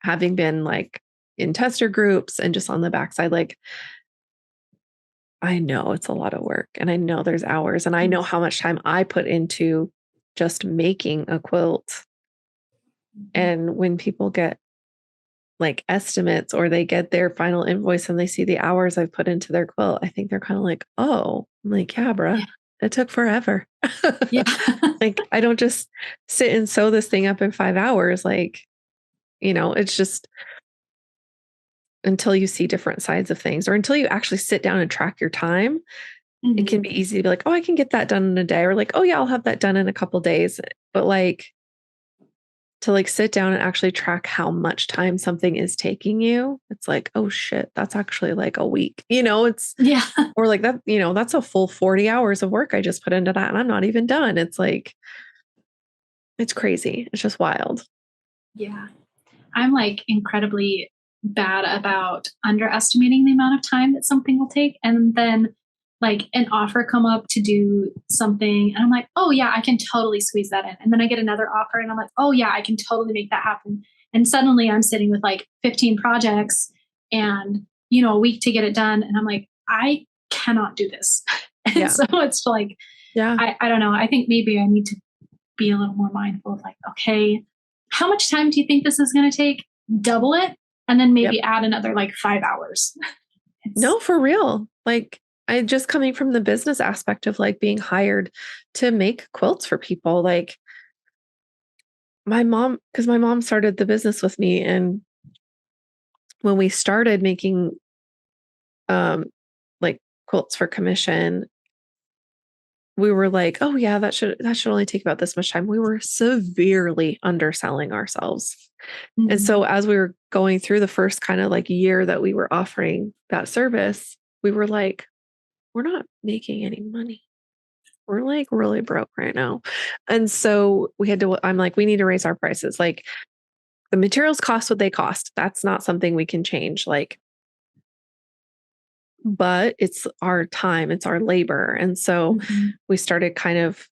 having been like in tester groups and just on the backside, like I know it's a lot of work and I know there's hours and I know Yes. how much time I put into just making a quilt. Mhm. And when people get like estimates or they get their final invoice and they see the hours I've put into their quilt, I think they're kind of like, oh, I'm like, yeah, bruh, Yeah. it took forever. Yeah. Like, I don't just sit and sew this thing up in 5 hours. Like, it's just until you see different sides of things or until you actually sit down and track your time, it can Mhm. be easy to be like, oh, I can get that done in a day or like, oh, yeah, I'll have that done in a couple days. But like, to like sit down and actually track how much time something is taking you, it's like, oh shit, that's actually like a week. It's Yeah. or like that, that's a full 40 hours of work I just put into that and I'm not even done. It's like, it's crazy. It's just wild. Yeah. I'm like incredibly bad about underestimating the amount of time that something will take. And then like an offer come up to do something and I'm like, oh yeah, I can totally squeeze that in. And then I get another offer and I'm like, oh yeah, I can totally make that happen. And suddenly I'm sitting with like 15 projects and a week to get it done. And I'm like, I cannot do this. And Yeah. so it's like, Yeah. I don't know. I think maybe I need to be a little more mindful of like, okay, how much time do you think this is going to take? Double it and then Yep. maybe add another like 5 hours. It's No, for real. Like, I just coming from the business aspect of like being hired to make quilts for people. Like, because my mom started the business with me. And when we started making um like quilts for commission, we were like, oh yeah, that should only take about this much time. We were severely underselling ourselves. And mhm. so as we were going through the first kind of like year that we were offering that service, we were like, we're not making any money. we're like really broke right now. And so I'm like, we need to raise our prices. Like the materials cost what they cost. That's not something we can change. Like, but it's our time, it's our labor. And so we started kind of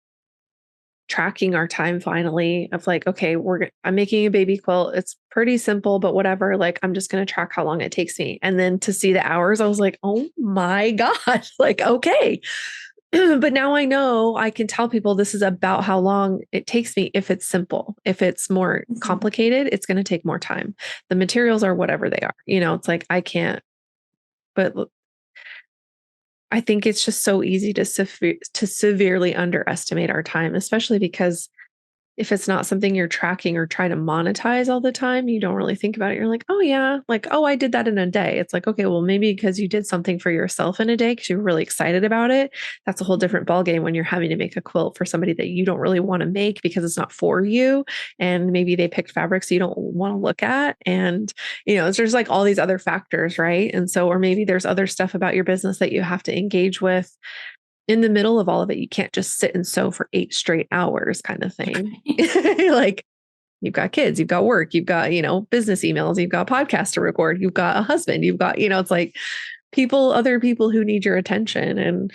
tracking our time finally of like, okay, I'm making a baby quilt. It's pretty simple, but whatever. Like, I'm just going to track how long it takes me. And then to see the hours, I was like, oh my gosh, like, okay. But now I know I can tell people this is about how long it takes me if it's simple. If it's more complicated, it's going to take more time. The materials are whatever they are. It's like I can't, but I think it's just so easy to severely underestimate our time, especially because if it's not something you're tracking or trying to monetize all the time, you don't really think about it. You're like, oh yeah, like, oh, I did that in a day. It's like, okay, well, maybe because you did something for yourself in a day because you're really excited about it. That's a whole different ballgame when you're having to make a quilt for somebody that you don't really want to make because it's not for you. And maybe they picked fabrics you don't want to look at. And, there's like all these other factors, right? And so, or maybe there's other stuff about your business that you have to engage with in the middle of all of it. You can't just sit and sew for 8 straight hours kind of thing. Like you've got kids, you've got work, you've got, business emails, you've got podcasts to record, you've got a husband, you've got, it's like other people who need your attention. And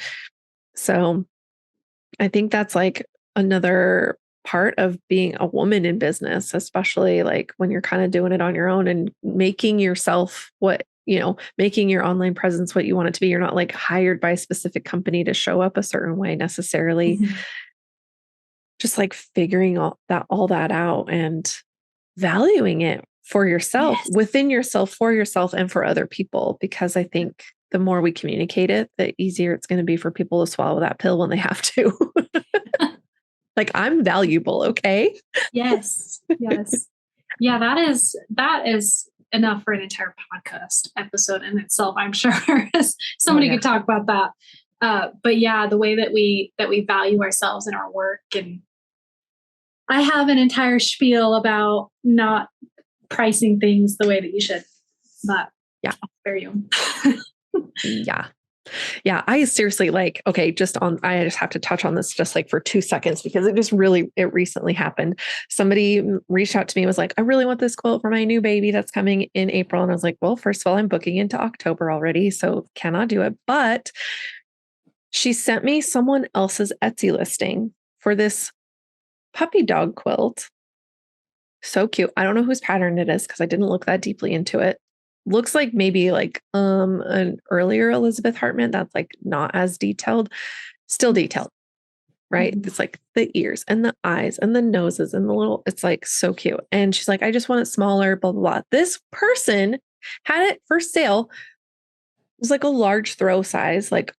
so I think that's like another part of being a woman in business, especially like when you're kind of doing it on your own and making yourself making your online presence what you want it to be. You're not like hired by a specific company to show up a certain way necessarily. Just like figuring all that out and valuing it for yourself, within yourself, for yourself, and for other people. Because I think the more we communicate it, the easier it's going to be for people to swallow that pill when they have to. Like, I'm valuable. Okay. Yes. Yeah, that is enough for an entire podcast episode in itself. I'm sure somebody could talk about that. But yeah, the way that we value ourselves and our work. And I have an entire spiel about not pricing things the way that you should, but I'll spare you. Yeah. I seriously like, okay, I just have to touch on this just like for 2 seconds because it recently happened. Somebody reached out to me and was like, I really want this quilt for my new baby that's coming in April. And I was like, well, first of all, I'm booking into October already, so cannot do it. But she sent me someone else's Etsy listing for this puppy dog quilt. So cute. I don't know whose pattern it is because I didn't look that deeply into it. Looks like maybe like an earlier Elizabeth Hartman that's like not as detailed, still detailed, right? It's like the ears and the eyes and the noses and it's like so cute. And she's like, I just want it smaller, blah, blah, blah. This person had it for sale. It was like a large throw size. Like,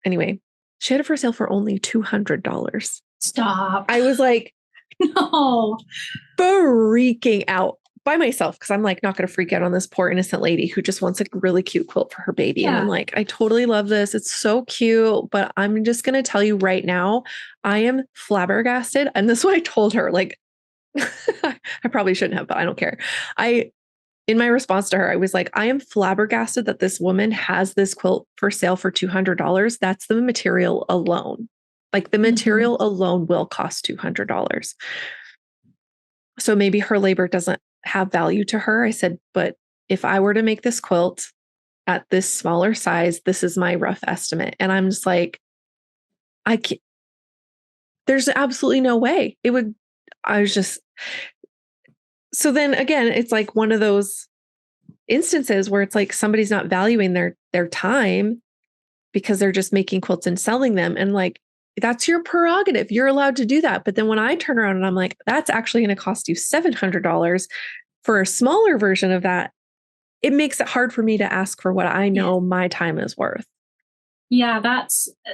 anyway, she had it for sale for only $200. Stop. I was like, no, freaking out by myself because I'm like not going to freak out on this poor innocent lady who just wants a really cute quilt for her baby. And I'm like, I totally love this. It's so cute, but I'm just going to tell you right now, I am flabbergasted. And this is what I told her. Like, I probably shouldn't have, but I don't care. In my response to her, I was like, I am flabbergasted that this woman has this quilt for sale for $200. That's the material alone. Like the material alone will cost $200. So maybe her labor doesn't have value to her. I said, but if I were to make this quilt at this smaller size, this is my rough estimate. And I'm just like, I can't, there's absolutely no way it would. So then again, it's like one of those instances where it's like somebody's not valuing their time because they're just making quilts and selling them. And like, that's your prerogative. You're allowed to do that. But then when I turn around and I'm like, that's actually going to cost you $700 for a smaller version of that, it makes it hard for me to ask for what I know my time is worth. Yeah,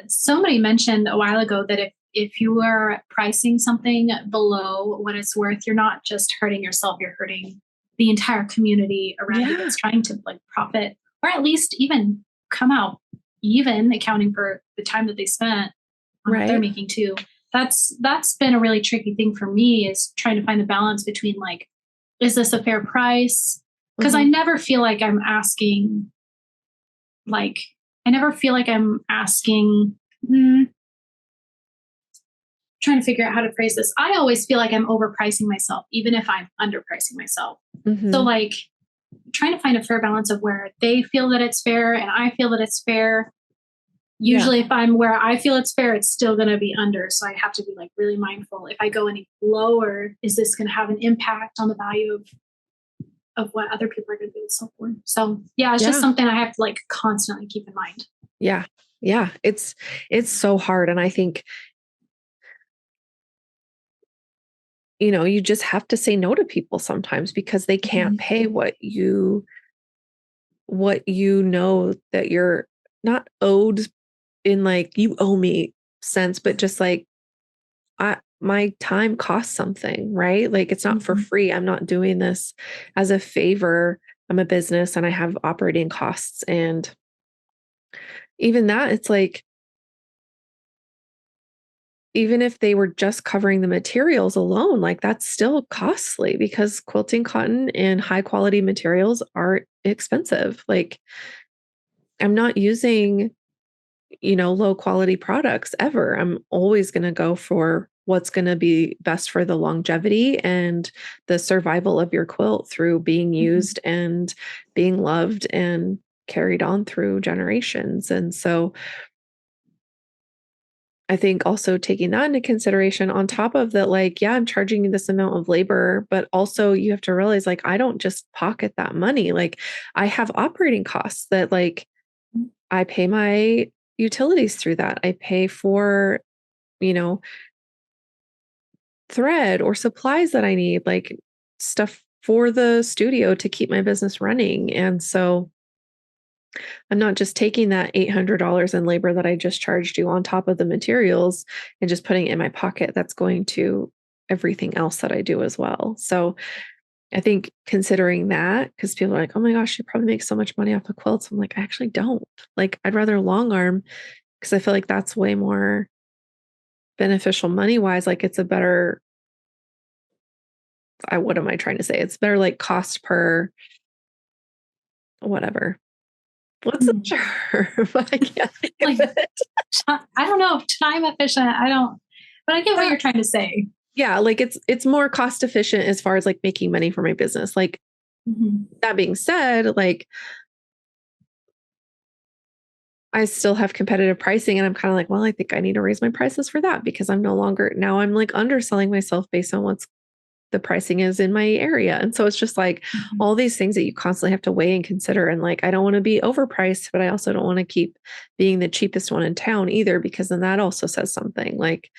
somebody mentioned a while ago that if you are pricing something below what it's worth, you're not just hurting yourself, you're hurting the entire community around you that's trying to like profit or at least even come out even accounting for the time that they spent on what they're making too. That's been a really tricky thing for me is trying to find the balance between like, is this a fair price? Because I never feel like I'm asking trying to figure out how to phrase this. I always feel like I'm overpricing myself, even if I'm underpricing myself. So like trying to find a fair balance of where they feel that it's fair and I feel that it's fair. Usually if I'm where I feel it's fair, it's still going to be under. So I have to be like really mindful. If I go any lower, is this going to have an impact on the value of what other people are going to be able to sell for? So yeah, it's just something I have to like constantly keep in mind. Yeah. Yeah. It's so hard. And I think, you know, you just have to say no to people sometimes because they can't pay what you know that you're not owed in like you owe me sense, but just like my time costs something, right? Like it's not for free. I'm not doing this as a favor. I'm a business and I have operating costs. And even that, it's like, even if they were just covering the materials alone, like that's still costly because quilting cotton and high quality materials are expensive. Like I'm not using, you know, low quality products ever. I'm always going to go for what's going to be best for the longevity and the survival of your quilt through being used and being loved and carried on through generations. And so I think also taking that into consideration on top of that, like, yeah, I'm charging you this amount of labor, but also you have to realize like, I don't just pocket that money. Like I have operating costs that like I pay my utilities through that. I pay for, you know, thread or supplies that I need, like stuff for the studio to keep my business running. And so I'm not just taking that $800 in labor that I just charged you on top of the materials and just putting it in my pocket. That's going to everything else that I do as well. So I think considering that, because people are like, oh my gosh, you probably make so much money off of quilts. I'm like, I actually don't. Like, I'd rather long arm because I feel like that's way more beneficial money wise. Like, it's a better, what am I trying to say? It's better like cost per whatever. What's the term? I can't think like, of it. I don't know. Time efficient. But I get what you're trying to say. Yeah, like it's more cost efficient as far as like making money for my business. Like that being said, like I still have competitive pricing and I'm kind of like, well, I think I need to raise my prices for that because I'm no longer now I'm like underselling myself based on what's the pricing is in my area. And so it's just like all these things that you constantly have to weigh and consider. And like, I don't want to be overpriced, but I also don't want to keep being the cheapest one in town either, because then that also says something like,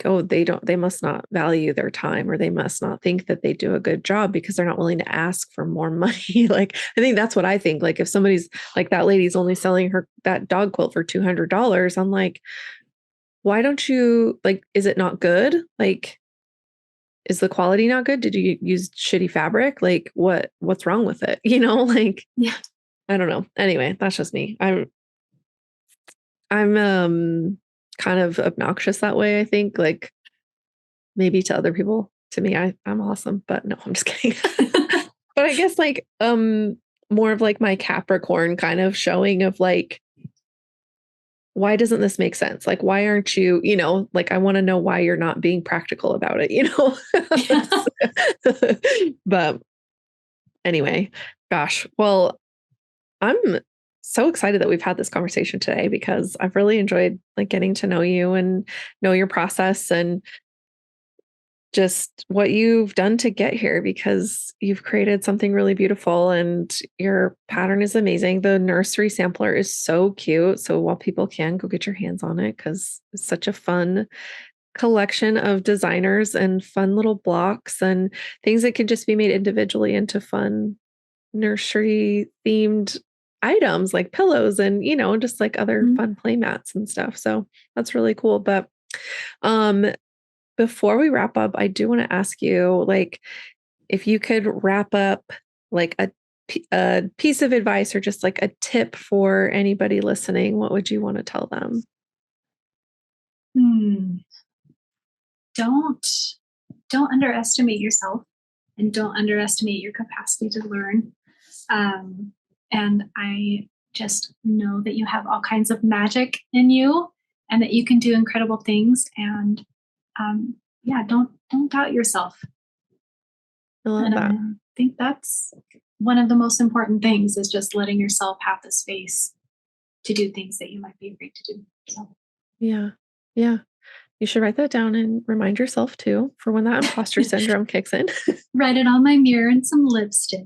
oh, they must not value their time or they must not think that they do a good job because they're not willing to ask for more money. Like, I think that's what I think. Like if somebody's like that lady's only selling that dog quilt for $200, I'm like, why don't you like, is it not good? Like, is the quality not good? Did you use shitty fabric? Like what's wrong with it? You know, like, yeah, I don't know. Anyway, that's just me. I'm kind of obnoxious that way, I think. Like maybe to other people. To me, I'm awesome, but no, I'm just kidding. But I guess like more of like my Capricorn kind of showing of like, why doesn't this make sense? Like, why aren't you, you know, like I want to know why you're not being practical about it, you know? But anyway, gosh, well, I'm so excited that we've had this conversation today because I've really enjoyed like getting to know you and know your process and just what you've done to get here because you've created something really beautiful and your pattern is amazing. The Nursery Sampler is so cute. So while people can go get your hands on it because it's such a fun collection of designers and fun little blocks and things that can just be made individually into fun nursery themed items like pillows and, you know, just like other fun play mats and stuff. So that's really cool. But um before we wrap up, I do want to ask you, like, if you could wrap up like a piece of advice or just like a tip for anybody listening, what would you want to tell them? Don't underestimate yourself and don't underestimate your capacity to learn. And I just know that you have all kinds of magic in you and that you can do incredible things. And yeah, don't doubt yourself. I love And that. I think that's one of the most important things, is just letting yourself have the space to do things that you might be afraid to do. So Yeah. Yeah. You should write that down and remind yourself too for when that imposter syndrome kicks in. write it on my mirror in some lipstick.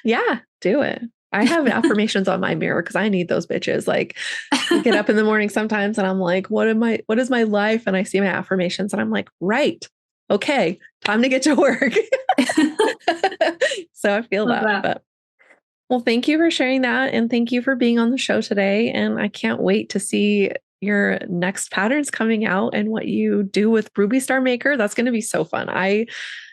Yeah, do it. I have affirmations on my mirror because I need those bitches. Like I get up in the morning sometimes and I'm like, what is my life? And I see my affirmations and I'm like, right. Okay, time to get to work. So I feel Love that. that. But well, thank you for sharing that. And thank you for being on the show today. And I can't wait to see your next patterns coming out and what you do with Ruby Star Maker. That's going to be so fun. I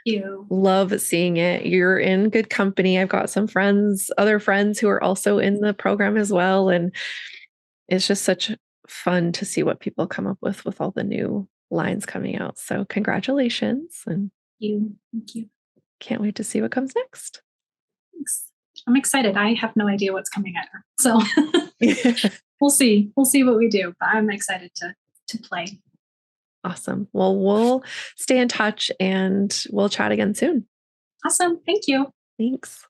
You. love seeing it. You're in good company. I've got some friends, other friends who are also in the program as well. And it's just such fun to see what people come up with all the new lines coming out. So congratulations and Thank you. can't wait to see what comes next. Thanks. I'm excited. I have no idea what's coming either. So we'll see. We'll see what we do. But I'm excited to play. Awesome. Well, we'll stay in touch and we'll chat again soon. Awesome. Thank you. Thanks.